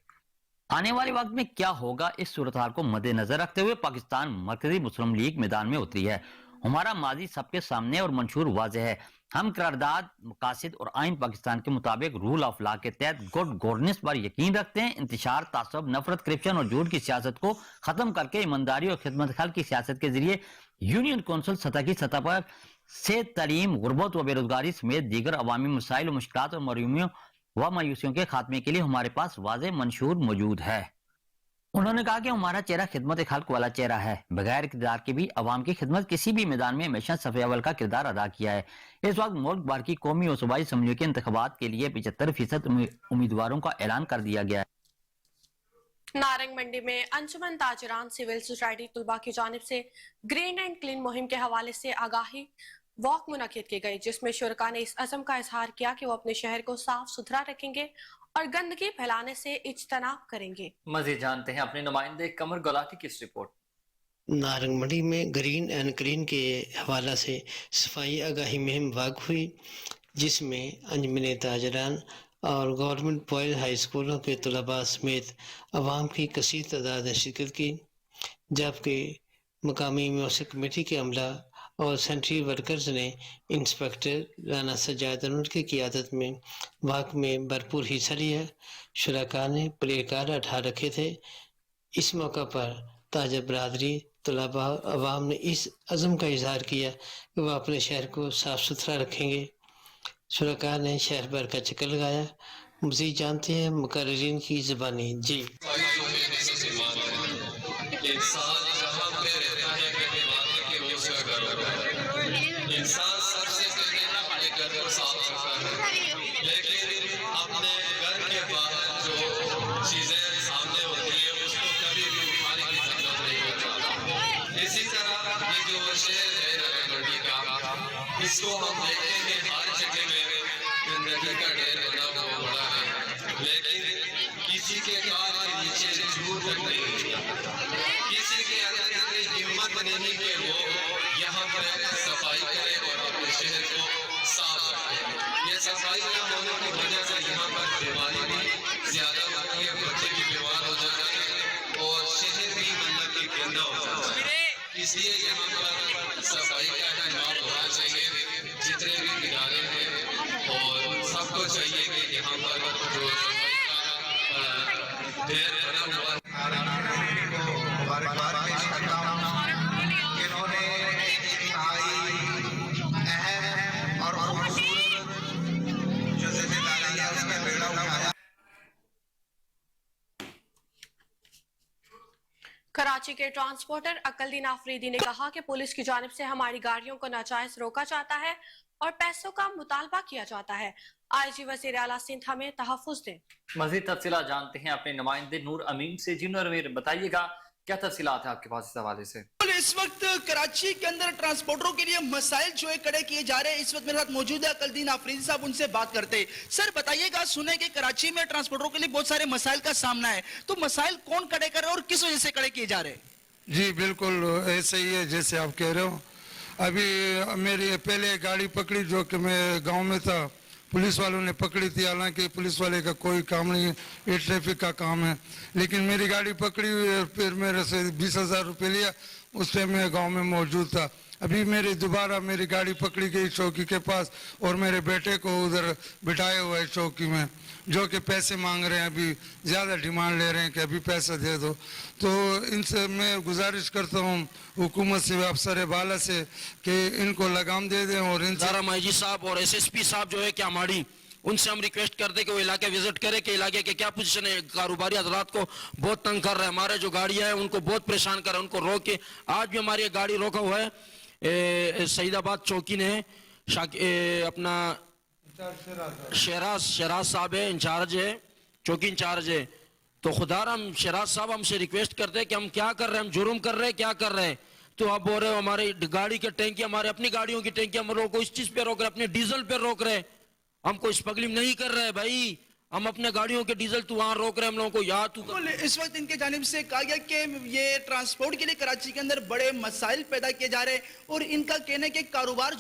आने वाले वक्त में क्या होगा, इस सूरत हाल को मद्देनजर रखते हुए पाकिस्तान मरकजी मुस्लिम लीग मैदान में उतरी है। हमारा माजी सबके सामने और मंशूर वाज़ेह है। हम करारदाद, मकासद और आइन पाकिस्तान के मुताबिक रूल ऑफ लॉ के तहत गुड गवर्नेंस पर यकीन रखते हैं। इंतशार, तासब, नफरत, करप्शन और झूठ की सियासत को खत्म करके ईमानदारी और खिदमत खल की सियासत के जरिए यूनियन कौंसिल सतह की सतह पर सेहत, तालीम, गुर्बत व बेरोजगारी समेत दीगर अवामी मसाइल, मुश्किलात और मरूमियों व मायूसियों के खात्मे के लिए हमारे पास वाज़ेह मंशूर मौजूद है। उन्होंने कहा कि हमारा चेहरा खिदमत खल्क वाला चेहरा है। बगैर इक़्तिदार के भी अवाम की खिदमत किसी भी मैदान में हमेशा सफ़े अव्वल का किरदार अदा किया है। इस वक्त मुल्क भर की कौमी और सूबाई असेंबलियों के इंतखाबात के लिए 75% उम्मीदवारों का ऐलान कर दिया गया है। नारंग मंडी में अंजुमन ताजरान सिविल सोसाइटी तुलबा की जानिब से ग्रीन एंड क्लीन मुहिम के हवाले से आगाही वॉक मुनक्किद की गई, जिसमें शुरका ने इस अज़म का इजहार किया कि वो अपने शहर को साफ सुथरा रखेंगे और गंदगी फैलाने से इज्तनाब करेंगे। मजीद जानते हैं अपने नुमाइंदे कमर गुलाटी की इस रिपोर्ट। नारंग मंडी में ग्रीन एंड क्लीन के हवाला से सफाई आगाही मुहिम वाक़ हुई, जिसमें अंजुमन ताजरान और गवर्नमेंट बॉयज़ हाई स्कूलों के तलबा समेत अवाम की कसीर तादाद ने शिरकत की, जबकि मकामी म्यूसिक कमेटी के अमला और सेंट्री वर्कर्स ने इंस्पेक्टर राना सजाद अनवर की क़ियादत में वाक़ में भरपूर हिस्सा लिया। शुरका ने प्ले कार्ड 18 रखे थे। इस मौका पर ताजा बरादरी, तलबा, अवाम ने इस अज़म का इजहार किया कि वह अपने शहर को साफ़ सुथरा रखेंगे। शुरका ने शहर भर का चक्कर लगाया। मज़ीद जानते हैं मुकर्रिरीन की ज़बानी। जी इंसान सबसे पहले अपने घर को साफ रखता है, लेकिन अपने घर के बाहर जो चीजें सामने होती है उसको कभी भी उठाने की जरूरत नहीं होती। इसी तरह ये जो शहर है नारंग मंडी का, इसको हम देखते हैं हर जगह में गंदगी का ढेर बना हुआ बड़ा है, लेकिन किसी के कार के नीचे झूठ तक नहीं, किसी के अंदर इतनी हिम्मत नहीं कि वो यहाँ पर सफाई करे और अपने शहर को साफ रखे। ये सफाई न होने की वजह से यहाँ पर बीमारी भी ज्यादा होती है, बच्चे भी बीमार हो जाते हैं और शहर भी मतलब कि गंदा हो जाता है। इसलिए यहाँ पर सफाई का इंतजाम होना चाहिए, जितने भी किनारे हैं, और सबको चाहिए कि यहाँ पर जो सफाई का ढेर बना हुआ है। कराची के ट्रांसपोर्टर अकलदीन आफरीदी ने कहा कि पुलिस की जानिब से हमारी गाड़ियों को नाजायज रोका जाता है और पैसों का मुतालबा किया जाता है। आईजी वज़ीर आला सिंध हमें तहफ़्फ़ुज़ दें। मज़ीद तफसीलात जानते हैं अपने नुमाइंदे नूर अमीन से। जी नूर अमीन, बताइएगा क्या तफसीलात है आपके पास इस हवाले से? इस वक्त कराची के अंदर ट्रांसपोर्टरों के लिए मसाइल जो है खड़े किए जा रहे हैं। इस वक्त मेरे साथ मौजूद है अकलदीन आफरीदी साहब, उनसे बात करते हैं। सर बताइएगा, सुने कि कराची में ट्रांसपोर्टरों के लिए बहुत सारे मसाइल का सामना है, तो मसाइल कौन खड़े कर रहे हैं और किस वजह से खड़े किए जा रहे हैं? जी बिल्कुल ऐसे ही है जैसे आप कह रहे हो। अभी मेरी पहले गाड़ी पकड़ी जो कि मैं गांव में था, पुलिस वालों ने पकड़ी थी, हालांकि पुलिस वाले का कोई काम नहीं है, ये ट्रैफिक का काम है। लेकिन मेरी गाड़ी पकड़ी हुई है, फिर मेरे से 20,000 रुपये लिया। उस टाइम मैं गांव में मौजूद था। अभी दोबारा मेरी गाड़ी पकड़ी गई चौकी के पास और मेरे बेटे को उधर बिठाया हुआ है चौकी में, जो कि पैसे मांग रहे हैं, अभी ज़्यादा डिमांड ले रहे हैं कि अभी पैसा दे दो। तो इनसे मैं गुजारिश करता हूँ हुकूमत से, अफसर बाला से, कि इनको लगाम दे दें और इनसे आईजी साहब और एसएसपी साहब जो है क्या हमारी उनसे हम रिक्वेस्ट करते कि वो इलाके विजिट करे कि इलाके के क्या पोजीशन है। कारोबारी हजरात को बहुत तंग कर रहा है, हमारे जो गाड़ियां हैं उनको बहुत परेशान कर रहा है, उनको रोक के। आज भी हमारी गाड़ी रोका हुआ है सईदाबाद चौकी ने, अपना शहराज साहब है, इंचार्ज है, चौकी इंचार्ज है। तो खुदार हम शहराज साहब हमसे रिक्वेस्ट करते हैं कि हम क्या कर रहे हैं, हम जुर्म कर रहे हैं, क्या कर रहे हैं? तो आप बोल रहे हो हमारी गाड़ी के टैंकी, हमारे अपनी गाड़ियों की टैंकी हम लोगों को इस चीज पे रोक रहे हैं, अपने डीजल पे रोक रहे हैं। हम कोई स्मगलिंग नहीं कर रहे भाई, हम अपने गाड़ियों के डीजल तू वहां रोक रहे हैं हम लोगों को। याद तू इस वक्त इनके जानिब से कहा गया कि ये ट्रांसपोर्ट के लिए कराची के अंदर बड़े मसाइल पैदा किए जा रहे हैं और इनका कहना है कि कारोबार।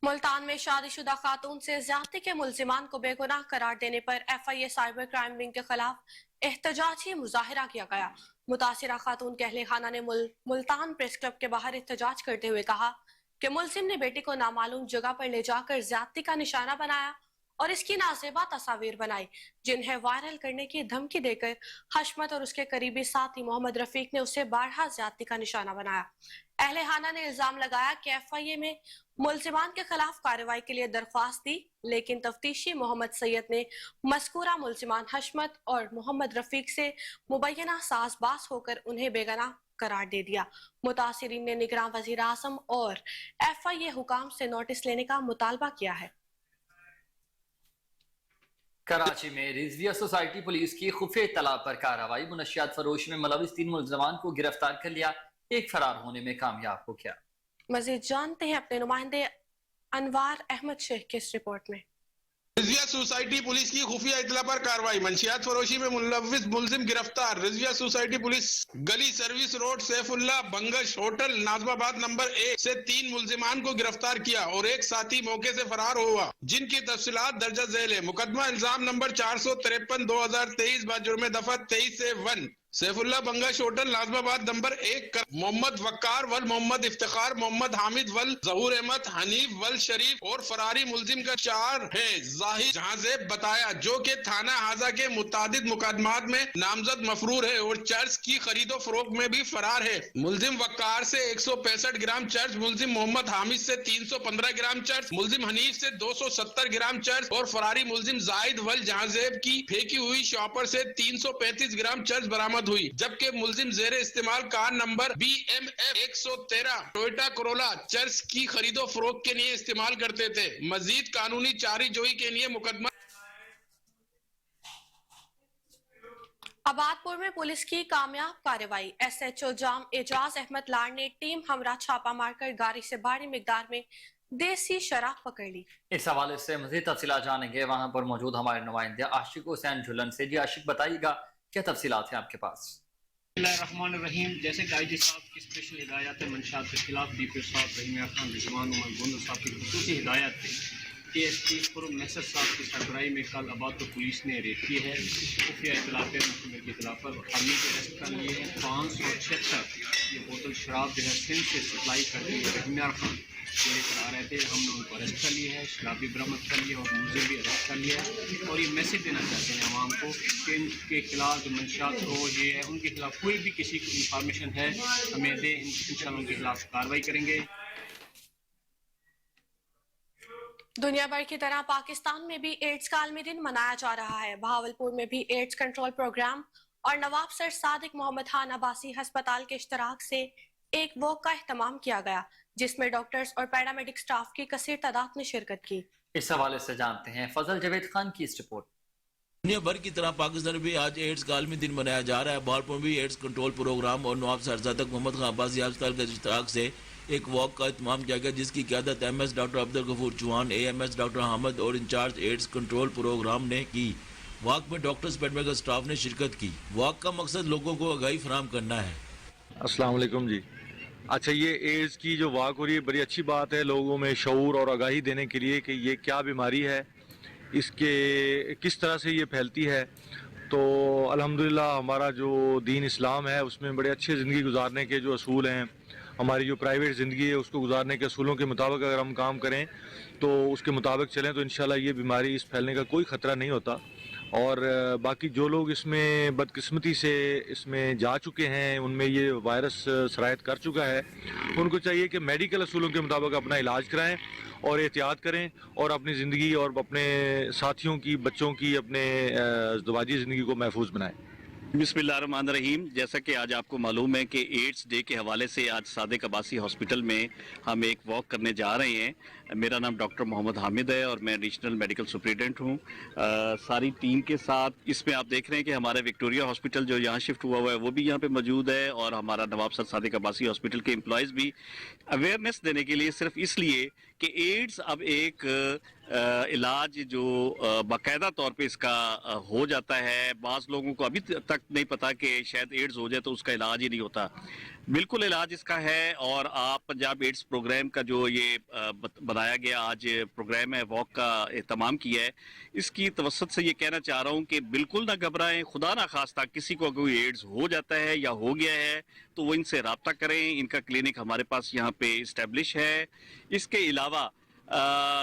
मुल्तान में शादीशुदा खातून से ज्यादती के मुल्जिमान को बेगुनाह करार देने पर FIA साइबर क्राइम विंग के खिलाफ एहतजाजी मुजाहिरा किया गया। मुतासिरा खातून के अहले खाना ने मुल्तान प्रेस क्लब के बाहर एहतजाज करते हुए कहा कि मुल्जिम ने बेटी को नामालूम जगह पर ले जाकर ज्यादती का निशाना बनाया और इसकी नाजेबा तस्वीर बनाई, जिन्हें वायरल करने की धमकी देकर हशमत और उसके करीबी साथी मोहम्मद रफीक ने उसे बारहा ज्यादती का निशाना बनाया। अहले खाना ने इल्जाम लगाया कि FIA में मुल्जिमान के खिलाफ कार्रवाई के लिए दरख्वास्त दी, लेकिन तफ्तीशी मोहम्मद सैयद ने मज़कूरा मुल्जिमान हशमत और मोहम्मद रफीक से मुबैना साज़बाज़ होकर उन्हें बेगुनाह करार दे दिया। मुतासिरीन ने निगरान वज़ीर आज़म और FIA हुकाम से नोटिस लेने का मुतालबा किया है। कराची में रिजविया सोसाइटी पुलिस की खुफिया इत्तला पर कार्रवाई, मुनशियात फरोश में मुलविस 3 मुल्ज़िमान को गिरफ्तार कर लिया, एक फरार होने में कामयाब हो गया। मजीद जानते हैं अपने नुमाइंदे अनवार अहमद शेख की इस रिपोर्ट में। रिजविया सोसाइटी पुलिस की खुफिया इतला पर कार्रवाई, मंशियात फरोशी में मुलविस मुल्जिम गिरफ्तार। रिजविया सोसाइटी पुलिस गली service road Saifullah Bangash hotel Najmabad number 1 से 3 मुल्जिमान को गिरफ्तार किया और एक साथी मौके से फरार हुआ, जिनकी तफसीलात दर्जा झेल है। मुकदमा इल्जाम नंबर 453/2023 बाजुर्म दफा 23 से 1 सैफुल्ला बंगश होटल नाजमाबाद नंबर 1 मोहम्मद वक्कार वल मोहम्मद इफ्तिखार मोहम्मद हामिद वल जहूर अहमद हनीफ वल शरीफ और फरारी मुल्जिम का 4 है जाहिद जहांजेब बताया, जो कि थाना हाजा के मुतादिद मुकदमात में नामजद मफरूर है और चर्च की खरीदो फरोख्त में भी फरार है। मुल्जिम वक्कार से 165 ग्राम चर्च, मुल्जिम मोहम्मद हामिद से 315 ग्राम चर्च, मुल्जिम हनीफ से 270 ग्राम चर्च और फरारी मुल्जिम जाहिद वल जहांजेब की फेंकी हुई शॉपर से 335 ग्राम चर्च बरामद हुई, जबकि मुल्जिम जेर इस्तेमाल car number BMF 113 Toyota Corolla church की खरीदो फरोख्त के लिए इस्तेमाल करते थे। मजीद कानूनी चारी जोई के लिए मुकदमा। आबादपुर में पुलिस की कामयाब कार्रवाई, SHO जाम एजाज अहमद लाड़ ने टीम हमरा छापा मारकर गाड़ी से भारी मिकदार में देसी शराब पकड़ ली। इस हवाले से मजीद तफसीलात जानेंगे वहां पर मौजूद हमारे नुमाइंदे आशिक हुसैन झुलन से। जी आशिक, बताइएगा क्या तफसीलात हैं आपके पास? रहीम, जैसे कि IG साहब की स्पेशल हिदायत मंशात के खिलाफ DPO साहब रहीम खान रिजवान उमर गोंद साहब की खसूसी हिदायत थी। TSP फुरुम महसर साहब की सरबराही में कल आबादपुर पुलिस ने रेड की है। खुफिया इतला पे मुकम्मल की इतला पर हामी के अरेस्ट कर लिए हैं। 576 ये बोतल शराब जो है सिंध से सप्लाई करते हुए रहीम खान ये लेकर आ रहे थे। हमने उनको अरेस्ट कर लिया है, शराब भी बरामद कर लिया और मुझे भी अरेस्ट कर लिया है। और ये मैसेज देना चाहते हैं आवाम को कि इनके खिलाफ जो मंशात हो ये है, उनके खिलाफ कोई भी किसी को इंफॉर्मेशन है हमें दे, इंशाल्लाह उनके खिलाफ कार्रवाई करेंगे। दुनिया भर की तरह पाकिस्तान में भी एड्स का आलमी दिन मनाया जा रहा है। बहावलपुर में भी एड्स कंट्रोल प्रोग्राम और नवाब सर सादिक मोहम्मद खान अब्बासी अस्पताल के इश्तराक से एक वॉक का एहतमाम किया गया, जिसमें डॉक्टर्स और पैरामेडिक स्टाफ की कसीर तादाद ने शिरकत की। इस हवाले से जानते हैं फजल जावेद खान की इस रिपोर्ट। दुनिया भर की तरह पाकिस्तान में भी आज एड्स का आलमी दिन मनाया जा रहा है। भावलपुर में भी एड्स कंट्रोल प्रोग्राम और नवाब सर सादिक मोहम्मद खान अब्बासी अस्पताल के इश्तराक से एक वॉक का एहतमाम किया गया, जिसकी क़यादत MS doctor Abdul Gafoor Chauhan, AMS doctor Hamid और इंचार्ज एड्स कंट्रोल प्रोग्राम ने की। वॉक में डॉक्टर्स पैरामेडिकल स्टाफ ने शिरकत की। वॉक का मकसद लोगों को आगाही फराहम करना है। अस्सलाम वालेकुम जी। अच्छा, ये एड्स की जो वॉक हो रही है बड़ी अच्छी बात है, लोगों में शऊर और आगाही देने के लिए कि ये क्या बीमारी है, इसके किस तरह से ये फैलती है। तो अल्हम्दुलिल्लाह हमारा जो दीन इस्लाम है उसमें बड़े अच्छे ज़िंदगी गुजारने के जो असूल हैं, हमारी जो प्राइवेट ज़िंदगी है उसको गुजारने के असूलों के मुताबिक अगर हम काम करें तो उसके मुताबिक चलें तो इंशाल्लाह ये बीमारी इस फैलने का कोई ख़तरा नहीं होता। और बाकी जो लोग इसमें बदकिस्मती से इसमें जा चुके हैं, उनमें ये वायरस सरायत कर चुका है, उनको चाहिए कि मेडिकल असूलों के मुताबिक अपना इलाज कराएं और एहतियात करें और अपनी ज़िंदगी और अपने साथियों की, बच्चों की, अपने ज़वाजी ज़िंदगी को महफूज बनाएं। बिस्मिल्लाहिर्रहमानिर्रहीम। जैसा कि आज आपको मालूम है कि एड्स डे के हवाले से आज सादिक अब्बासी हॉस्पिटल में हम एक वॉक करने जा रहे हैं। मेरा नाम डॉक्टर मोहम्मद हामिद है और मैं रीजनल मेडिकल सुपरिटेंडेंट हूँ सारी टीम के साथ। इसमें आप देख रहे हैं कि हमारा विक्टोरिया हॉस्पिटल जो यहाँ शिफ्ट हुआ हुआ है वो भी यहाँ पे मौजूद है और हमारा नवाब सर सादिक अब्बासी हॉस्पिटल के एम्प्लॉयज़ भी अवेयरनेस देने के लिए, सिर्फ इसलिए कि एड्स अब एक इलाज जो बाकायदा तौर पे इसका हो जाता है। बाज़ लोगों को अभी तक नहीं पता कि शायद एड्स हो जाए तो उसका इलाज ही नहीं होता। बिल्कुल इलाज इसका है। और आप पंजाब एड्स प्रोग्राम का जो ये बनाया गया आज प्रोग्राम है, वॉक का एहतमाम किया है, इसकी तवस्सुत से ये कहना चाह रहा हूँ कि बिल्कुल ना घबराएं। खुदा ना खास्ता किसी को कोई एड्स हो जाता है या हो गया है तो वो इनसे रब्ता करें। इनका क्लिनिक हमारे पास यहाँ पे इस्टेब्लिश है। इसके अलावा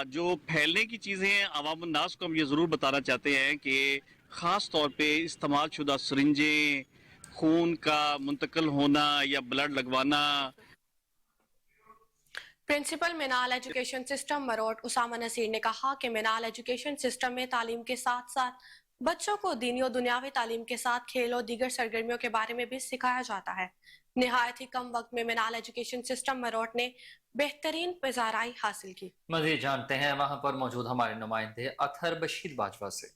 जो फैलने की चीज़ें हैं, अवाम उन्नास को हम ये ज़रूर बताना चाहते हैं कि ख़ास तौर पे इस्तेमाल शुदा सरिंजें, खून का मुंतकिल होना या ब्लड लगवाना। प्रिंसिपल मिनाल एजुकेशन सिस्टम मरोट उसामा नसीर ने कहा कि मिनाल एजुकेशन सिस्टम में तालीम के साथ साथ बच्चों को दीनी और दुनियावी तालीम के साथ खेल और दीगर सरगर्मियों के बारे में भी सिखाया जाता है। निहायत ही कम वक्त में मिनाल एजुकेशन सिस्टम मरोट ने बेहतरीन पेजाराई हासिल की। मज़ीद जानते हैं वहाँ पर मौजूद हमारे नुमाइंदे अतहर बशीर बाजवा से।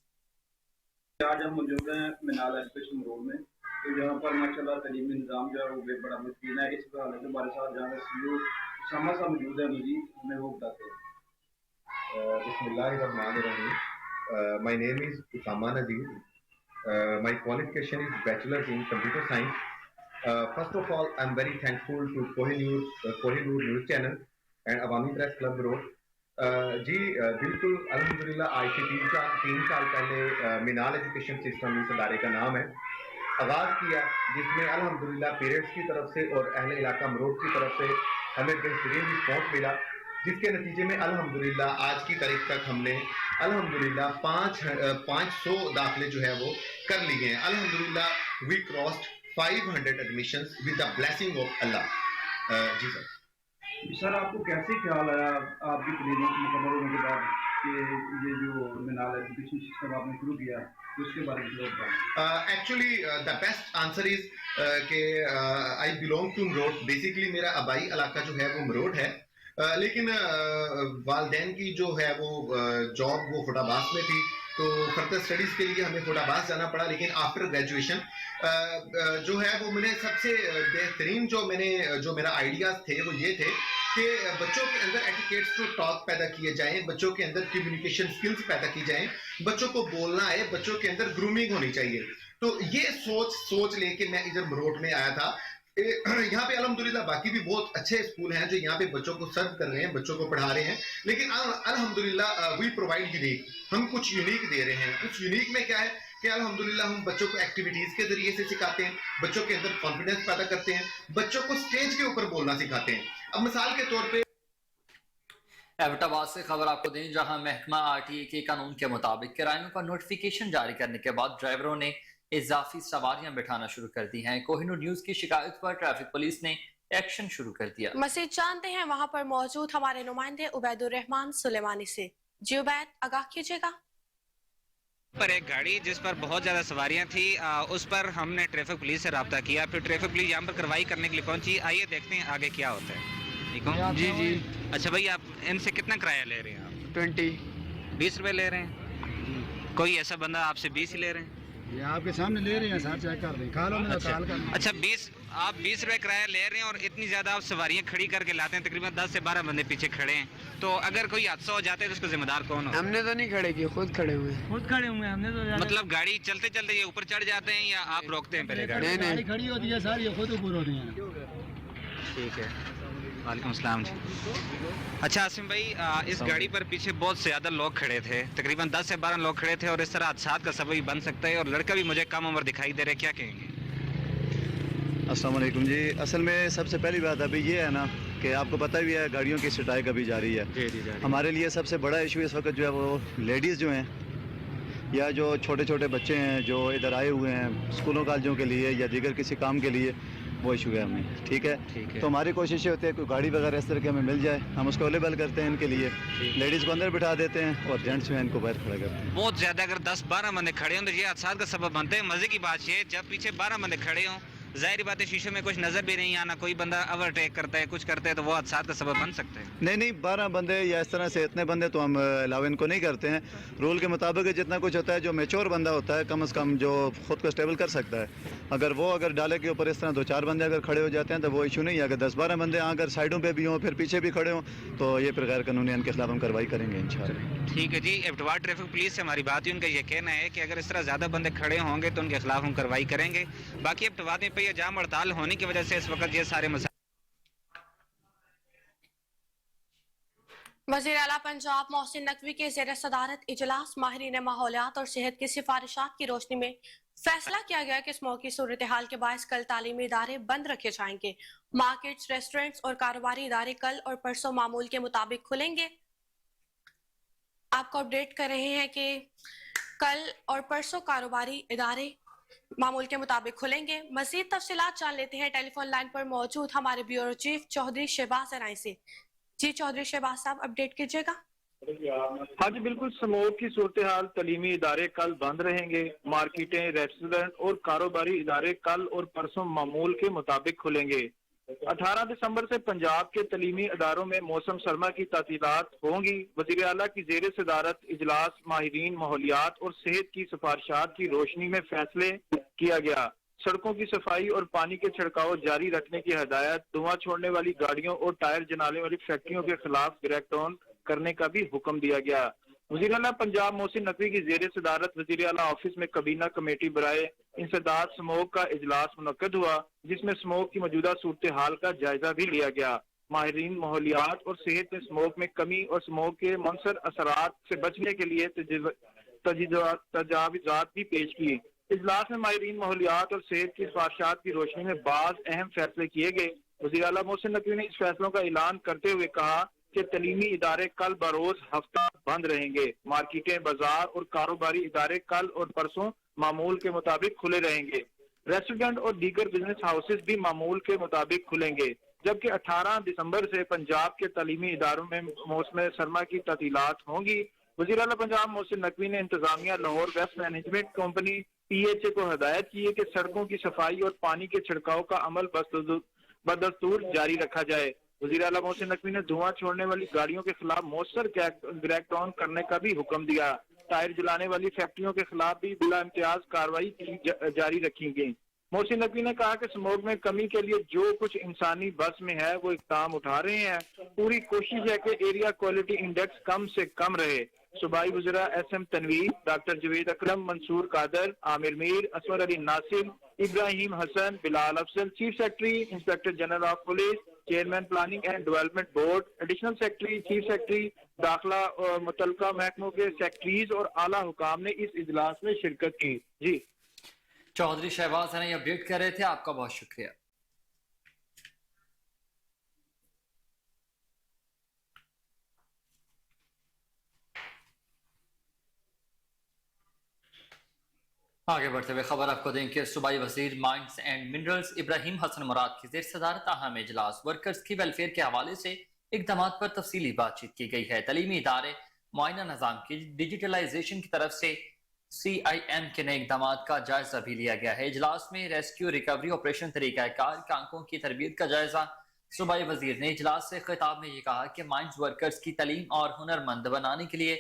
आज हम मौजूद हैं मिनाल एजुकेशन मरोट में, तो यहाँ पर माशाल्लाह तालीमी निज़ाम जो है वो बड़ा बेहतरीन है। इस हवाले से हमारे साथ जहाँ सीईओ उसामा साहब मौजूद है, मजीद हमें वो बताते हैं। बिस्मिल्लाहिर्रहमानिर्रहीम। My name is Usama Nadeer. My qualification is Bachelor's in Computer Science. First of all, I'm very thankful to Kohinoor News Channel and Awami Press Club Road. जी बिल्कुल अल्हम्दुलिल्लाह आज से 3 साल पहले मिनाल एजुकेशन सिस्टम इस अदारे का नाम है आगाज़ किया, जिसमें अल्हम्दुलिल्लाह पेरेंट्स की तरफ से और अहले इलाका मरोट की तरफ से हमें बेहतरीन रिस्पॉन्स मिला, जिसके नतीजे में अल्हम्दुलिल्लाह आज की तारीख तक हमने अल्हम्दुलिल्लाह 500 दाखिले जो है वो कर लिए हैं। अल्हम्दुलिल्लाह we crossed 500 admissions with the blessing of Allah. जी सर। सर आपको कैसे ख्याल आया आपकी क्लिनिक मुकम्मल होने के बाद कि ये जो मिनाल एजुकेशन सिस्टम आपने शुरू किया, उसके बारे में बताएं। Actually the best answer is कि I belong to Marot. Basically मेरा आबाई इलाका जो है वो मरोट है, लेकिन वालदैन की जो है वो जॉब वो फुटाबास में थी, तो फर्दर स्टडीज़ के लिए हमें फुटाबास जाना पड़ा। लेकिन आफ्टर ग्रेजुएशन जो है वो मैंने सबसे बेहतरीन जो मेरा आइडियाज़ थे वो ये थे कि बच्चों के अंदर एटिकेट्स टू टॉक पैदा किए जाएं, बच्चों के अंदर कम्युनिकेशन स्किल्स पैदा की जाएं, बच्चों को बोलना है, बच्चों के अंदर ग्रूमिंग होनी चाहिए। तो ये सोच लेके मैं इधर मरोट में आया था। यहाँ पे अल्हम्दुलिल्लाह बाकी भी बहुत अच्छे स्कूल हैं जो यहाँ पे बच्चों को सर्व कर रहे हैं, बच्चों को पढ़ा रहे हैं, लेकिन अल्हम्दुलिल्लाह वी प्रोवाइड यूनिक, हम कुछ यूनिक दे रहे हैं। कुछ यूनिक में क्या है कि अल्हम्दुलिल्लाह हम बच्चों को एक्टिविटीज के जरिए से सिखाते हैं, बच्चों के अंदर कॉन्फिडेंस पैदा करते हैं, बच्चों को स्टेज के ऊपर बोलना सिखाते हैं। अब मिसाल के तौर पे एबटाबाद से खबर आपको दें, जहां महकमा RTA के कानून के मुताबिक किरायों का नोटिफिकेशन जारी करने के बाद ड्राइवरों ने इजाफी सवारियां बिठाना शुरू कर दी हैं। कोहिनूर न्यूज की शिकायत पर ट्रैफिक पुलिस ने एक्शन शुरू कर दिया। मजीद जानते हैं वहां पर मौजूद हमारे नुमाइंदे उबैदुर रहमान सुलेमानी से। जी उबैद, आगाह कीजिएगा। پر ایک گاڑی جس پر بہت زیادہ سواریاں تھیں اس پر ہم نے ٹریفک پولیس سے رابطہ کیا، پھر ٹریفک پولیس یہاں پر کارروائی کرنے کے لیے پہنچی. آئیے دیکھتے ہیں آگے کیا ہوتا ہے. ٹھیک ہو؟ جی جی. اچھا بھائی، آپ ان سے کتنا کرایہ لے رہے ہیں؟ آپ 20 روپے لے رہے ہیں. کوئی ایسا بندہ آپ سے 20 ہی لے رہے ہیں؟ یہ آپ کے سامنے لے رہے ہیں سر، چیک کر دیں. کھا لو میں کال کرنا. اچھا، آپ 20 روپے کرایہ لے رہے ہیں اور اتنی زیادہ آپ سواریاں کھڑی کر کے لاتے ہیں، تقریباً 10 سے 12 بندے پیچھے کھڑے ہیں. تو اگر کوئی حادثہ ہو جاتا ہے تو اس کا ذمہ دار کون ہو؟ ہم نے تو نہیں کھڑے کی، خود کھڑے ہوئے ہم نے تو. مطلب گاڑی چلتے چلتے یہ اوپر چڑھ جاتے ہیں یا آپ روکتے ہیں پہلے گاڑی؟ گاڑی کھڑی ہوتی ہے سر، یہ خود اوپر ہوتی ہیں. ٹھیک ہے. وعلیکم السلام جی. اچھا آسم بھائی، اس گاڑی پر پیچھے بہت زیادہ لوگ کھڑے تھے، تقریباً 10 سے 12 لوگ کھڑے تھے، اور اس طرح حادثات کا سبب بھی بن سکتا ہے، اور لڑکا بھی مجھے کم عمر دکھائی دے رہا ہے. کیا کہیں گے؟ السلام علیکم جی. اصل میں سب سے پہلی بات ابھی یہ ہے نا کہ آپ کو پتہ بھی ہے گاڑیوں کی سٹائی کبھی جاری ہے. ہمارے لیے سب سے بڑا ایشو اس وقت جو ہے وہ لیڈیز جو ہیں یا جو چھوٹے چھوٹے بچے ہیں جو ادھر آئے ہوئے ہیں اسکولوں کالجوں کے لیے یا دیگر کسی کام کے لیے، وہ ایشو ہے ہمیں. ٹھیک ہے. تو ہماری کوشش یہ ہوتی ہے کوئی گاڑی وغیرہ اس طرح کی ہمیں مل جائے، ہم اس کو اویلیبل کرتے ہیں ان کے لیے. لیڈیز کو اندر بٹھا دیتے ہیں اور جینٹس جو ہیں ان کو باہر کھڑا کرتے ہیں. بہت زیادہ اگر 10-12 بندے کھڑے ہوں تو یہ حادثات کا سبب بنتے ہیں. مزے کی بات یہ ہے جب پیچھے 12 بندے کھڑے ہوں، ظاہری بات ہے شیشے میں کچھ نظر بھی نہیں آنا، کوئی بندہ اوورٹیک کرتا ہے، کچھ کرتا ہے، تو وہ حادثات کا سبب بن سکتے ہیں. نہیں 12 بندے یا اس طرح سے اتنے بندے تو ہم الاؤ ان کو نہیں کرتے ہیں. رول کے مطابق جتنا کچھ ہوتا ہے، جو میچور بندہ ہوتا ہے کم از کم جو خود کو اسٹیبل کر سکتا ہے، اگر ڈالے کے اوپر اس طرح 2-4 بندے اگر کھڑے ہو جاتے ہیں تو وہ ایشو نہیں ہے. اگر 10-12 بندے اگر سائڈوں پہ بھی ہوں پھر پیچھے بھی کھڑے ہوں تو یہ پھر غیر قانونی ان کے خلاف ہم کارروائی کریں گے انشاءاللہ. ٹھیک ہے جی. ایبٹوار ٹریفک پولیس سے ہماری بات ہوئی، ان کا یہ کہنا ہے کہ اگر اس طرح زیادہ بندے کھڑے ہوں گے تو ان کے خلاف ہم کارروائی کریں گے. باقی ایبٹوار میں پہ جام ہڑتال ہونے کی وجہ سے اس وقت یہ سارے مسائل. وزیر اعلیٰ پنجاب محسن نقوی کے زیر صدارت اجلاس ماہرین ماحولیات اور صحت کی سفارشات کی روشنی میں فیصلہ کیا گیا کہ اسموگ کی صورتحال کے باعث کل تعلیمی ادارے بند رکھے جائیں گے. مارکیٹس، ریسٹورنٹس اور کاروباری ادارے کل اور پرسوں معمول کے مطابق کھلیں گے. آپ کو اپڈیٹ کر رہے ہیں کہ کل اور پرسوں کاروباری ادارے معمول کے مطابق کھلیں گے. مزید تفصیلات جان لیتے ہیں ٹیلی فون لائن پر موجود ہمارے بیورو چیف چودھری شہباز ارائیں سے. جی چودھری شہباز صاحب، اپڈیٹ کیجیے گا. ہاں جی بالکل. اسموگ کی صورتحال، تعلیمی ادارے کل بند رہیں گے. مارکیٹیں، ریسٹورنٹ اور کاروباری ادارے کل اور پرسوں معمول کے مطابق کھلیں گے. 18 دسمبر سے پنجاب کے تعلیمی اداروں میں موسم سرما کی تعطیلات ہوں گی. وزیر اعلیٰ کی زیر صدارت اجلاس ماہرین ماحولیات اور صحت کی سفارشات کی روشنی میں فیصلے کیا گیا. سڑکوں کی صفائی اور پانی کے چھڑکاؤ جاری رکھنے کی ہدایت. دھواں چھوڑنے والی گاڑیوں اور ٹائر جلانے والی فیکٹریوں کے خلاف کریک ڈاؤن کرنے کا بھی حکم دیا گیا. وزیر اعلیٰ پنجاب محسن نقوی کی زیر صدارت وزیر اعلیٰ آفس میں کابینہ کمیٹی برائے انسداد اسموگ کا اجلاس منعقد ہوا، جس میں اسموگ کی موجودہ صورتحال کا جائزہ بھی لیا گیا. ماہرین ماحولیات اور صحت نے اسموگ میں کمی اور اسموگ کے منفر اثرات سے بچنے کے لیے تجاویزات بھی پیش کی. اجلاس میں ماہرین ماحولیات اور صحت کی سفارشات کی روشنی میں بعض اہم فیصلے کیے گئے. وزیر اعلیٰ محسن نقوی نے اس فیصلوں کا اعلان کرتے ہوئے کہا کہ تعلیمی ادارے کل بروز ہفتہ بند رہیں گے. مارکیٹیں، بازار اور کاروباری ادارے کل اور پرسوں معمول کے مطابق کھلے رہیں گے. ریسٹورنٹ اور دیگر بزنس ہاؤسز بھی معمول کے مطابق کھلیں گے. جبکہ 18 دسمبر سے پنجاب کے تعلیمی اداروں میں موسم سرما کی تعطیلات ہوں گی. وزیر اعلیٰ پنجاب محسن نقوی نے انتظامیہ Lahore waste management company PHA کو ہدایت کی ہے کہ سڑکوں کی صفائی اور پانی کے چھڑکاؤ کا عمل بدستور جاری رکھا جائے. وزیر اعلیٰ محسن نقوی نے دھواں چھوڑنے والی گاڑیوں کے خلاف مؤثر کریک ڈاؤن کرنے کا بھی حکم دیا. ٹائر جلانے والی فیکٹریوں کے خلاف بھی بلا امتیاز کارروائی جاری رکھی گئی. محسن نقوی نے کہا کہ اسموگ میں کمی کے لیے جو کچھ انسانی بس میں ہے وہ اقدام اٹھا رہے ہیں. پوری کوشش ہے کہ ایریا کوالٹی انڈیکس کم سے کم رہے. صوبائی وزراء SM تنویر، ڈاکٹر جوید اکرم، منصور قادر، عامر میر، اسور Ali Nasir, Ibrahim Hassan, Bilal Afzal, chief secretary inspector general of police, chairman planning and development board, additional secretary, chief secretary داخلہ اور متعلقہ محکموں کے سیکرٹریز اور اعلیٰ حکام نے اس اجلاس میں شرکت کی. جی چودھری شہباز ہیں اپڈیٹ کر رہے تھے، آپ کا بہت شکریہ. آگے بڑھتے ہوئے خبر آپ کو دیں کہ صوبائی وزیر مائنز اینڈ منرلز ابراہیم حسن مراد کی زیر صدارت اہم اجلاس ورکرز کی ویلفیئر کے حوالے سے اقدامات پر تفصیلی بات چیت کی گئی ہے. تعلیمی ادارے معائنہ نظام کی ڈیجیٹلائزیشن کی طرف سے CIM के नए इकदाम का जायजा भी लिया गया है। इजलास में रेस्क्यू रिकवरी ऑपरेशन तरीकाकार कांकों की तरबियत का जायजा। सूबाई वजीर ने इजलास से खिताब में ये कहा कि माइंस वर्कर्स की तालीम और हुनरमंद बनाने के लिए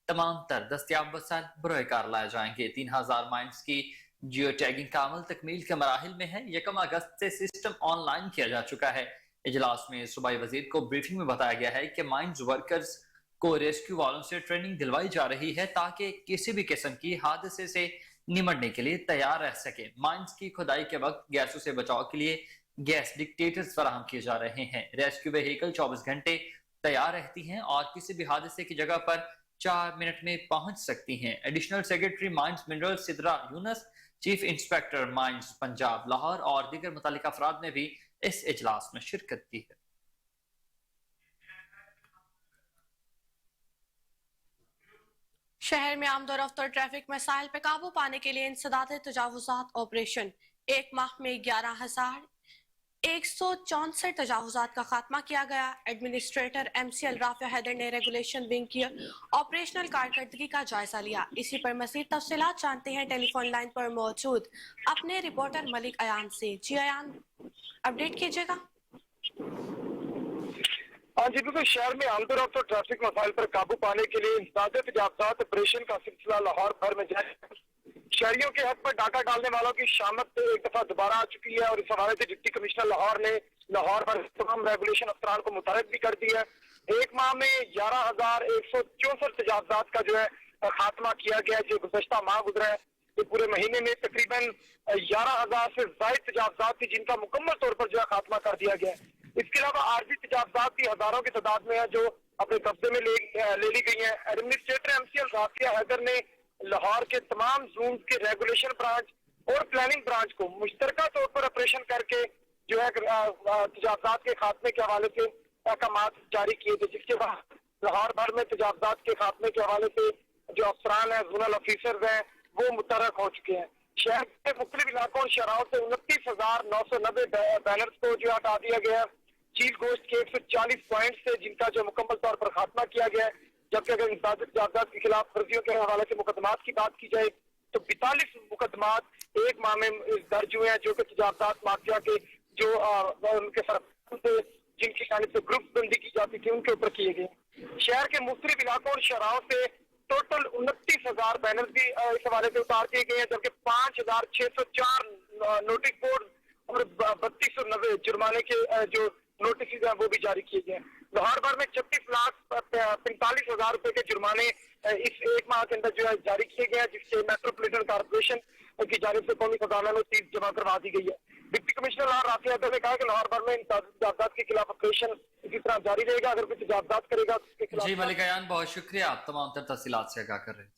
तमाम तर दस्तियाब वसाइल बरोए कार लाए जाएंगे। 3000 माइंस की जियो टैगिंग का अमल तकमील के मराहिल में है। 1 अगस्त से सिस्टम ऑनलाइन किया जा चुका है। इजलास में सूबाई वजीर को ब्रीफिंग में बताया गया है कि माइंस वर्कर्स को रेस्क्यू वालों से ट्रेनिंग दिलवाई जा रही है ताकि किसी भी किस्म की हादसे से निमटने के लिए तैयार रह सके। माइंस की खुदाई के वक्त गैसों से बचाव के लिए गैस डिटेक्टर्स फराहम किए जा रहे हैं। रेस्क्यू व्हीकल 24 घंटे तैयार रहती हैं और किसी भी हादसे की जगह पर 4 मिनट में पहुंच सकती हैं। Additional secretary mines mineral Sidra Younas, chief inspector mines Punjab Lahore और दीगर मुतालिका अफराद ने भी इस इजलास में शिरकत की है। शहर में आमदोरफ्तर ट्रैफिक मसाइल पे काबू पाने के लिए इंसदाद तजावुजात ऑपरेशन। 1 माह में 11,164 तजावुजात का खात्मा किया गया। एडमिनिस्ट्रेटर MCL राफिया हैदर ने रेगुलेशन विंग की ऑपरेशनल कारकर्दगी का जायजा लिया। इसी पर मजीद तफसीलात जानते हैं टेलीफोन लाइन पर मौजूद अपने रिपोर्टर मलिक अयान से। जी अयान, अपडेट कीजिएगा। हाँ जी, बिल्कुल। शहर में आमदोरफ्तर ट्रैफिक मसाइल पर काबू पाने के लिए इंसदाद तजावुजात ऑपरेशन का सिलसिला लाहौर भर में जारी है। शहरियों के हक पर डाका डालने वालों की शामत एक दफा दोबारा आ चुकी है और इस हवाले से डिप्टी कमिश्नर लाहौर ने लाहौर भर तमाम रेगुलेशन अफसरान को मुतहरिक भी कर दिया है। 1 माह में 11,164 तजावुजात का जो है खात्मा किया गया, जो गुज़श्ता माह गुजरा है। तो पूरे महीने में तकरीबन 11,000 से ज़ायद तजावुजात थी जिनका मुकम्मल तौर पर जो है खात्मा कर दिया गया है। इसके अलावा आर्जी तजावुजात भी हजारों की तादाद में है जो अपने कब्जे में ले ली गई है। एडमिनिस्ट्रेटर MCL राफिया हैदर ने लाहौर के तमाम जोन के रेगुलेशन ब्रांच और प्लानिंग ब्रांच को मुश्तरका तौर पर ऑपरेशन करके जो है तजावुजात के खात्मे के हवाले से अहकाम जारी किए थे, जिसके बाद लाहौर भर में तजावुजात के खात्मे के हवाले से जो अफसरान है, जोनल ऑफिसर्स हैं, वो मुतहरक हो चुके हैं। शहर के मुख्तलिफ इलाकों और शहरों से 29,990 बैनर्स को जो हटा दिया गया। चील गोश्त के 140 पॉइंट से जिनका जो मुकम्मल तौर पर खात्मा किया गया है। जबकि अगर इंसदाद तजावुजात के खिलाफ वर्जियों के हवाले से मुकदमात की बात की जाए तो 42 मुकदमात 1 माह में दर्ज हुए हैं, जो कि तजावुजात माफिया के जो उनके सरपंच थे, जिनकी जानिब से ग्रुप बंदी की जाती थी, उनके ऊपर किए गए। शहर के मुख्तलिफ इलाकों और शहरों से टोटल 29,000 बैनर भी इस हवाले से उतार दिए गए हैं, जबकि 5,604 नोटिस बोर्ड और 3290 जुर्माने के जो नोटिस हैं वो भी जारी किए गए। लाहौर भर में 36,45,000 रुपए के जुर्माने इस 1 माह के अंदर जो है जारी किए गए हैं, जिससे मेट्रोपॉलिटन कॉर्पोरेशन की जानिब से कौमी खजाना में फीस जमा करवा दी गई है। डिप्टी कमिश्नर लाहौर राफिया हैदर ने कहा कि लाहौर भर में इन तजावुजात के खिलाफ ऑपरेशन इसी तरह जारी रहेगा। अगर कोई तजावुजात करेगा तो उसके खिलाफ। जी मलिक अयान, बहुत शुक्रिया, आप तमाम तर तफसीलात से आगाह कर रहे थे।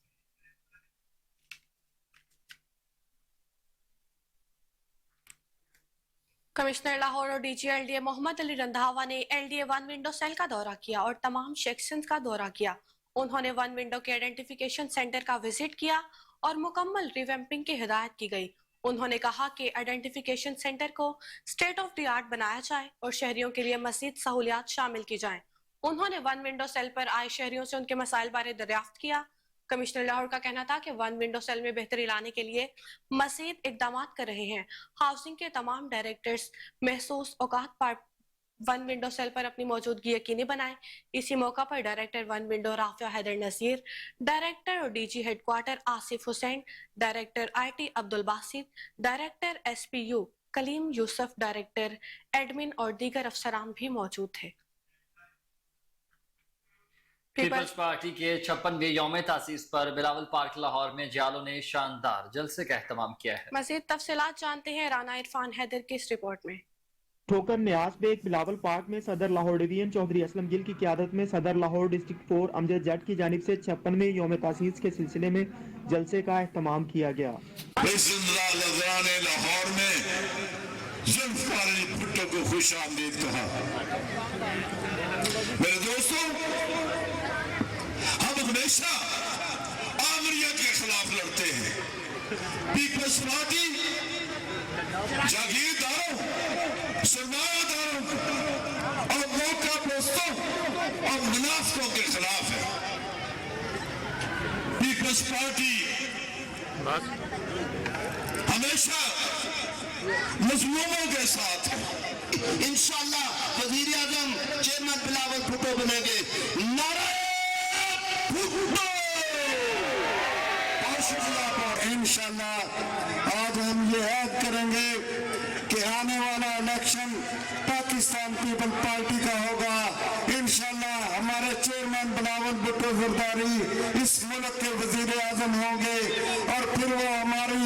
कमिश्नर लाहौर और DG LDA मोहम्मद अली रंधावा ने LDA 1 विंडो सेल का दौरा किया और तमाम सेक्शंस का दौरा किया। उन्होंने 1 विंडो के आइडेंटिफिकेशन सेंटर का विजिट किया और मुकम्मल रिवैम्पिंग की हिदायत की गई। उन्होंने कहा कि आइडेंटिफिकेशन सेंटर को स्टेट ऑफ द आर्ट बनाया जाए और शहरियों के लिए मज़ीद सहूलियात शामिल की जाएं। उन्होंने 1 विंडो सेल पर आए शहरियों से उनके मसाइल बारे दरियाफ्त किया। कमिश्नर लाहौर का कहना था कि 1 विंडो सेल में बेहतरी लाने के लिए मज़ीद इक़दाम कर रहे हैं। हाउसिंग के तमाम डायरेक्टर्स महसूस औकात पर 1 विंडो सेल पर अपनी मौजूदगी यकीनी बनाएं। इसी मौका पर director 1 window Rafia Haider Naseer, director और DG headquarter Asif Hussain, director IT Abdul Basit, director SPU Kaleem Yousuf, director admin और दीगर अफसरान भी मौजूद थे। पीपल्स पार्टी के 56वें यौम तासीस पर बिलावल पार्क लाहौर में जालों ने शानदार जलसे का एहतमाम किया है। मज़ीद तफसीलात जानते हैं राना इरफान हैदर की इस रिपोर्ट में। ठोकर न्याज बेग बिलावल पार्क में सदर लाहौर डिवीजन चौधरी असलम गिल की क़यादत में सदर लाहौर डिस्ट्रिक्ट 4 अमजद जट की जानिब से 56वें यौम तासीस के सिलसिले में जलसे का एहतमाम किया गया। लाहौर में भुट्टो को खुश आमदीद कहा। मेरे दोस्तों, हम हमेशा आमरियत के खिलाफ लड़ते हैं। पीपल्स पार्टी जागीरदारों, सरमायादारों और मौका दोस्तों और मुनाफिकों के खिलाफ है। पीपल्स पार्टी हमेशा मजलूमों के साथ है। इंशाअल्लाह वजीर आजम चेयरमैन बिलावल भुट्टो बनेंगे। नारे भुट्टो और शुक्रिया पर इंशाअल्लाह आज हम ये ऐड करेंगे कि आने वाला इलेक्शन पाकिस्तान पीपल पार्टी का होगा। इंशाअल्लाह हमारे चेयरमैन बिलावल भुट्टो जरदारी इस मुल्क के वजीर आजम होंगे और फिर वो हमारी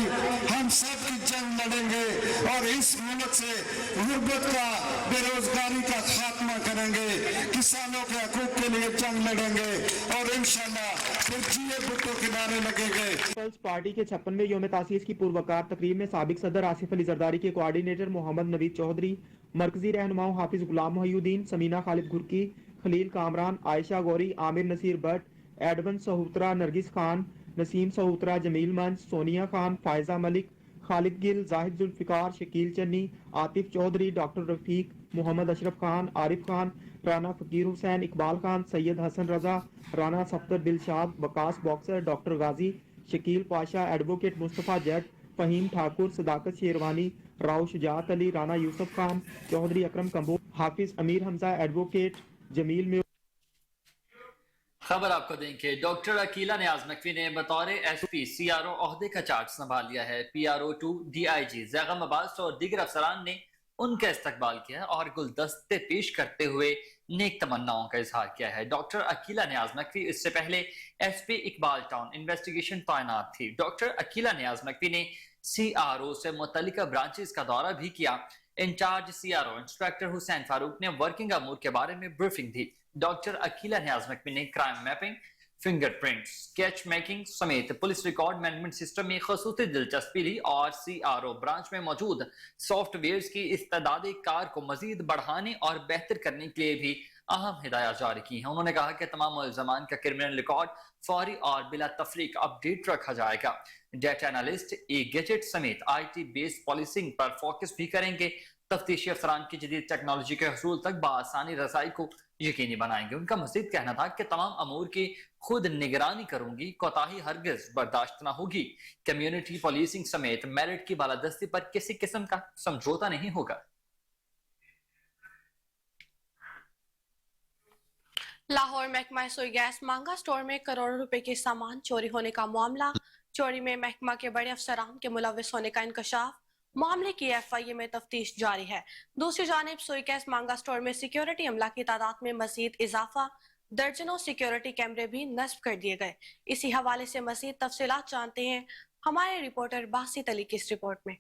हम सब की जंग लड़ेंगे और इस मुल्क से गुर्बत का बेरोजगारी का खात्मा करेंगे, किसानों के हकूक के लिए जंग लड़ेंगे और इंशाअल्लाह फिर जिए भुट्टो किनारे लगेंगे। पीपल्स पार्टी के 56वें योम तासीस की पूर्वकार तकरीब में साबिक सदर आसिफ अली जरदारी के कोऑर्डिनेटर मोहम्मद नवीद चौधरी, मरकजी रहनुमाओं हाफिज गुलाम मोहिउद्दीन, समीना खालिद घुरकी, खलील कामरान, आयशा गौरी, आमिर नसीर भट्ट, एडवन सहुत्रा, नरगिस खान, नसीम सहुत्रा, जमील मंच, सोनिया खान, फायजा मलिक, खालिद गिल, जाहिद जुल्फिकार, शकील चन्नी, आतिफ चौधरी, डॉक्टर रफीक, मोहम्मद अशरफ खान, आरिफ खान, राना फकीर हुसैन, इकबाल खान, सैयद हसन रजा, राना सफ्तर दिलशाद, वकास बॉक्सर, डॉक्टर गाजी, शकील पाशा, एडवोकेट मुस्तफ़ा जट, फहीम ठाकुर, सदाकत शेरवानी, राव शुजात अली, राना यूसुफ खान, चौधरी अकरम कंबो, हाफिज अमीर हमजा, एडवोकेट जमील में। खबर आपको दें कि डॉक्टर अकीला नियाज नकवी ने बतौर एसपी सीआरओ ओहदे का चार्ज संभाल लिया है। PRO2 DIG जैगम अब्बास और दीगर अफसरान ने उनका इस्तकबाल किया और गुलदस्ते पेश करते हुए नेक तमन्नाओं का इजहार किया है। डॉक्टर अकीला नियाज नकवी इससे पहले SP इकबाल टाउन इन्वेस्टिगेशन तैनात थी। डॉक्टर अकीला नियाज नकवी ने CRO से मुतल्लिका ब्रांचेस का दौरा भी किया। Incharge CRO inspector Hussain Farooq ने वर्किंग अमूर के बारे में ब्रीफिंग दी। डॉक्टर अकीला नियाज नकवी ने crime mapping, fingerprint, sketch making समेत पुलिस रिकॉर्ड मैनेजमेंट सिस्टम में खसूसी दिलचस्पी ली और CRO ब्रांच में मौजूद सॉफ्टवेयर की इस्तेदाद कार को मजीद बढ़ाने और बेहतर करने के लिए भी अहम हिदायत जारी की हैं। उन्होंने कहा कि तमाम मुल्ज़मान का क्रिमिनल रिकॉर्ड फौरी और बिला तफरीक अपडेट रखा जाएगा। डेटा एनालिस्ट गैजेट समेत IT बेस्ड पॉलिसिंग पर फोकस भी करेंगे। तफ्तीशी अफसरान की जदीद टेक्नोलॉजी के हसूल तक बआसानी रसाई को यकीनी बनाएंगे। उनका मजीद कहना था कि तमाम अमूर की खुद निगरानी करूंगी, कोताही हरगिज बर्दाश्त न होगी। कम्युनिटी पुलिसिंग समेत मेरिट की बालादस्ती पर किसी किस्म का समझौता नहीं होगा। लाहौर महकमा सोई गैस मांगा स्टोर में करोड़ों रुपए के सामान चोरी होने का मामला। चोरी में महकमा के बड़े अफसरान के मुलविस होने का इंकशाफ। मामले की FIA में तफ्तीश जारी है। दूसरी जानिब सोई गैस मांगा स्टोर में सिक्योरिटी अमला की तादाद में मजीद इजाफा। दर्जनों सिक्योरिटी कैमरे भी नस्ब कर दिए गए। इसी हवाले से मजीद तफसीलात जानते हैं हमारे रिपोर्टर बासित अली की इस रिपोर्ट में।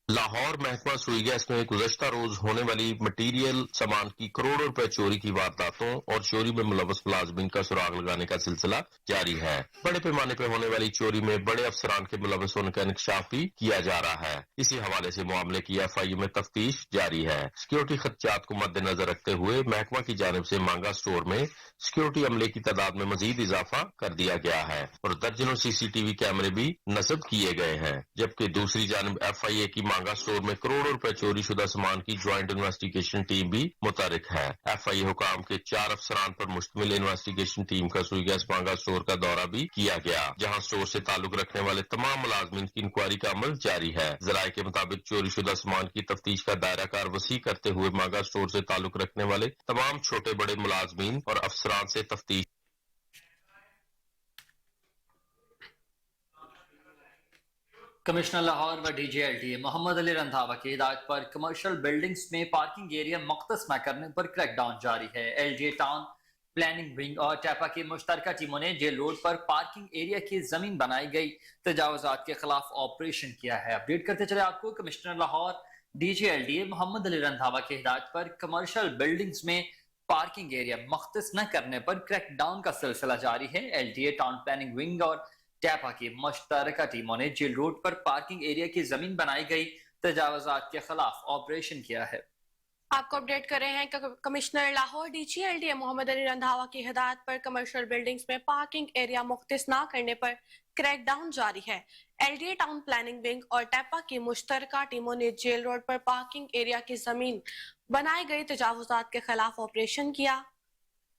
लाहौर महकमा सुई गैस में गुज़श्ता रोज होने वाली मटीरियल सामान की करोड़ों रुपए चोरी की वारदातों और चोरी में मुलव्वस मुलाजिमीन का सुराग लगाने का सिलसिला जारी है। बड़े पैमाने पर होने वाली चोरी में बड़े अफसरान के मुलव्वस होने का इंकशाफ भी किया जा रहा है। इसी हवाले से मामले की FIA में तफ्तीश जारी है। सिक्योरिटी खदशात को मद्देनजर रखते हुए महकमा की जानिब से मांगा स्टोर में सिक्योरिटी अमले की तादाद में मजीद इजाफा कर दिया गया है और दर्जनों CCTV कैमरे भी नस्ब किए गए हैं। जबकि दूसरी जानिब FIA की मांगा स्टोर में करोड़ों रुपए चोरी शुदा सामान की ज्वाइंट इन्वेस्टिगेशन टीम भी मुतहरिक है। FIA हुकाम के 4 अफसरान पर मुश्तमिल इन्वेस्टिगेशन टीम का सुई गैस मांगा स्टोर का दौरा भी किया गया, जहां स्टोर से ताल्लुक रखने वाले तमाम मुलाजमीन की इंक्वायरी का अमल जारी है। जराये के मुताबिक चोरी शुदा सामान की तफ्तीश का दायरा कार वसी करते हुए मांगा स्टोर से ताल्लुक रखने वाले तमाम छोटे बड़े मुलाजमीन और अफसरान से तफ्तीश। कमिश्नर लाहौर व DGLTA मोहम्मद अली रंधावा की हिदायत पर कमर्शियल बिल्डिंग्स में पार्किंग एरिया मुख्तस न करने पर क्रैकडाउन जारी है। LGA टाउन प्लानिंग विंग और टैपा की मुश्तरका टीमों ने जेल रोड पर पार्किंग एरिया की जमीन बनाई गई तजावुजात के खिलाफ ऑपरेशन किया है। अपडेट करते चले आपको, कमिश्नर लाहौर DGLTA मोहम्मद अली रंधावा की हिदायत पर कमर्शियल बिल्डिंग्स में पार्किंग एरिया मुख्तस न करने पर क्रैकडाउन का सिलसिला जारी है। LGA टाउन प्लानिंग विंग और टैपा की मुश्तरका टीमों ने जेल रोड पर पार्किंग एरिया की जमीन बनाई गई तजावुजात के खिलाफ ऑपरेशन किया है। आपको अपडेट कर रहे हैं कमिश्नर लाहौर DGLTA मोहम्मद अली रंधावा की हिदायत पर कमर्शियल बिल्डिंग्स में पार्किंग एरिया मुख्तस न करने पर क्रैकडाउन जारी है। LGA टाउन प्लानिंग विंग और टैपा की मुश्तरका टीमों ने जेल रोड पर पार्किंग एरिया की जमीन बनाई गई तजावुजात के खिलाफ ऑपरेशन किया।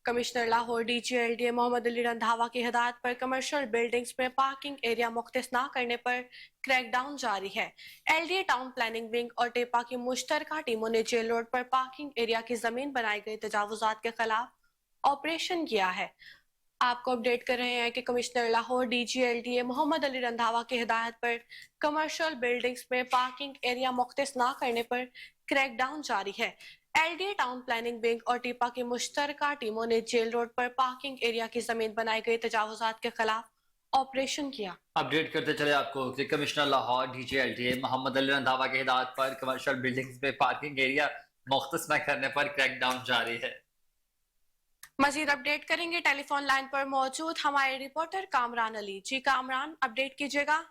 कमिश्नर लाहौर DGLDA मोहम्मद अली रंधावा की हिदायत पर कमर्शियल बिल्डिंग्स में पार्किंग एरिया मुख्तस न करने पर क्रैकडाउन जारी है। LDA टाउन प्लानिंग विंग और टेपा की मुश्तरका टीमों ने जेल रोड पर पार्किंग एरिया की जमीन बनाई गई तजावुजात के खिलाफ ऑपरेशन किया है। आपको अपडेट कर रहे हैं कि कमिश्नर लाहौर DGLDA मोहम्मद अली रंधावा की हिदायत पर कमर्शियल बिल्डिंग्स में पार्किंग एरिया मुख्तस न करने पर क्रैकडाउन जारी है। LDA टाउन प्लानिंग विंग और टीपा की मुश्तरका टीमों ने जेल रोड पर पार्किंग एरिया की जमीन बनाई गई तजावुजात के खिलाफ ऑपरेशन किया। अपडेट करते चले आपको कि कमिश्नर लाहौर DGLDA मोहम्मद अली रंधावा की हिदायत पर कमर्शियल बिल्डिंग्स में पार्किंग एरिया मुख्तस न करने पर क्रैकडाउन जारी है। मजीद अपडेट करेंगे टेलीफोन लाइन पर मौजूद हमारे रिपोर्टर कामरान अली। जी कामरान, अपडेट कीजिएगा।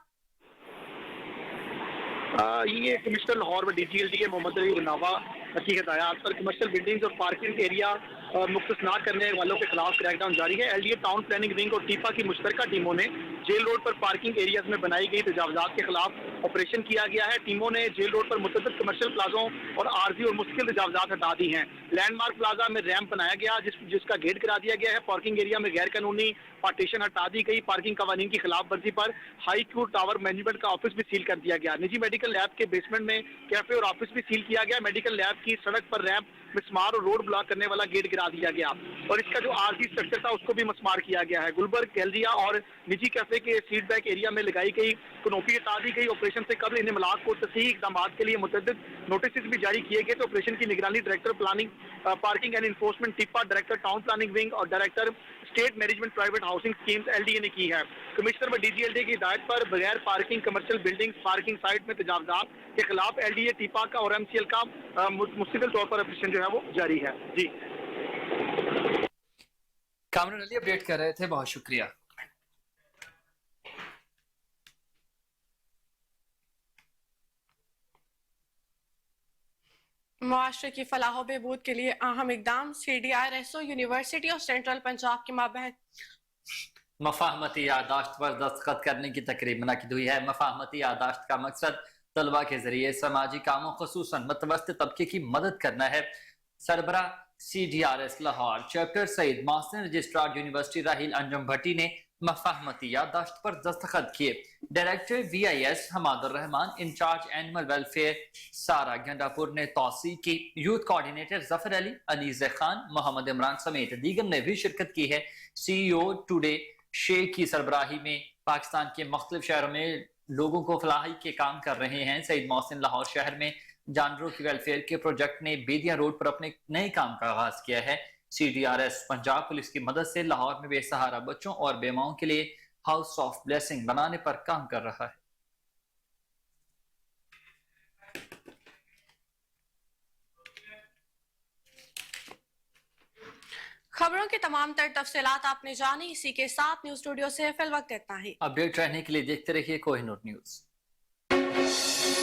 ये कमिश्नर लाहौर में DGLDA मोहम्मद अली रंधावा की हिदायत पर कमर्शियल बिल्डिंग्स और पार्किंग एरिया मुख्तस न करने वालों के खिलाफ क्रैकडाउन जारी है। LDA टाउन प्लानिंग विंग और टीपा की मुश्तरका टीमों ने जेल रोड पर पार्किंग एरियाज में बनाई गई तजावुजात के खिलाफ ऑपरेशन किया गया है। टीमों ने जेल रोड पर मुतअद्दिद कमर्शियल प्लाजों और आरजी और मुश्किल तजावुजात हटा दी हैं। लैंडमार्क प्लाजा में रैंप बनाया गया जिसका गेट गिरा दिया गया है। पार्किंग एरिया में गैर कानूनी पार्टीशन हटा दी गई। पार्किंग कवानीन की खिलाफ वर्जी पर हाई कोर्ट टावर मैनेजमेंट का ऑफिस भी सील कर दिया गया। निजी मेडिकल लैब के बेसमेंट में कैफे और ऑफिस भी सील किया गया। मेडिकल लैब की सड़क पर रैंप, मिसमार और रोड ब्लॉक करने वाला गेट गिरा दिया गया और इसका जो आरजी स्ट्रक्चर था उसको भी मस्मार किया गया है। गुलबर्ग, गैलरिया और निजी कैफे के फीडबैक एरिया में लगाई गई कनोपी हटा दी गई। ऑपरेशन से कबल इन इमलाक को तसीह इकदाम के लिए मुतअद्दिद नोटिस भी जारी किए गए। तो ऑपरेशन की निगरानी director planning, parking and enforcement TEPA, director town planning wing और director estate management private housing schemes LDA ने की है। कमिश्नर व DGLDA की हिदायत पर बगैर parking commercial building parking site में तजावुजात के खिलाफ LDA टीपा का और MCL का मुस्तकिल तौर पर ऑपरेशन जो है वो जारी है। जी कामरान अली अपडेट कर रहे थे, बहुत शुक्रिया। मुआशरे की फलाह बहबूद के लिए अहम इकदाम। CDRSO यूनिवर्सिटी और सेंट्रल पंजाब के माबैन मफाहमती यादाश्त पर दस्तखत करने की तकरीब मुनक़िद हुई है। मफाहमती यादाश्त का मकसद तलबा के जरिए समाजी कामों खुसूसन मतवस्तित तबके की मदद करना है। सरबरा CDRS Lahore chapter Saeed Mohsin registrar university Raheel Anjum Bhatti ने मफाहमती यादाश्त पर दस्तखत किए। Director VIS Hamadur Rehman, in charge animal welfare Sara Gandapur ने तौसीक की। यूथ कोऑर्डिनेटर जफर अली, अनीस खान, मोहम्मद इमरान समेत दीगर ने भी शिरकत की है। CEO टुडे शेख की सरबराही में पाकिस्तान के मुख्तलिफ शहरों में लोगों को फलाही के काम कर रहे हैं। सईद मोहसिन लाहौर शहर में जानवरों की वेलफेयर के प्रोजेक्ट ने बेदिया रोड पर अपने नए काम का आगाज किया है। CDRS पंजाब पुलिस की मदद से लाहौर में बेसहारा बच्चों और बेमाओं के लिए हाउस ऑफ ब्लेसिंग बनाने पर काम कर रहा है। खबरों की तमाम तर तफसीलात आपने जानी। इसी के साथ न्यूज स्टूडियो से फिल वक्त इतना ही। अपडेट रहने के लिए देखते रहिए कोहिनूर न्यूज।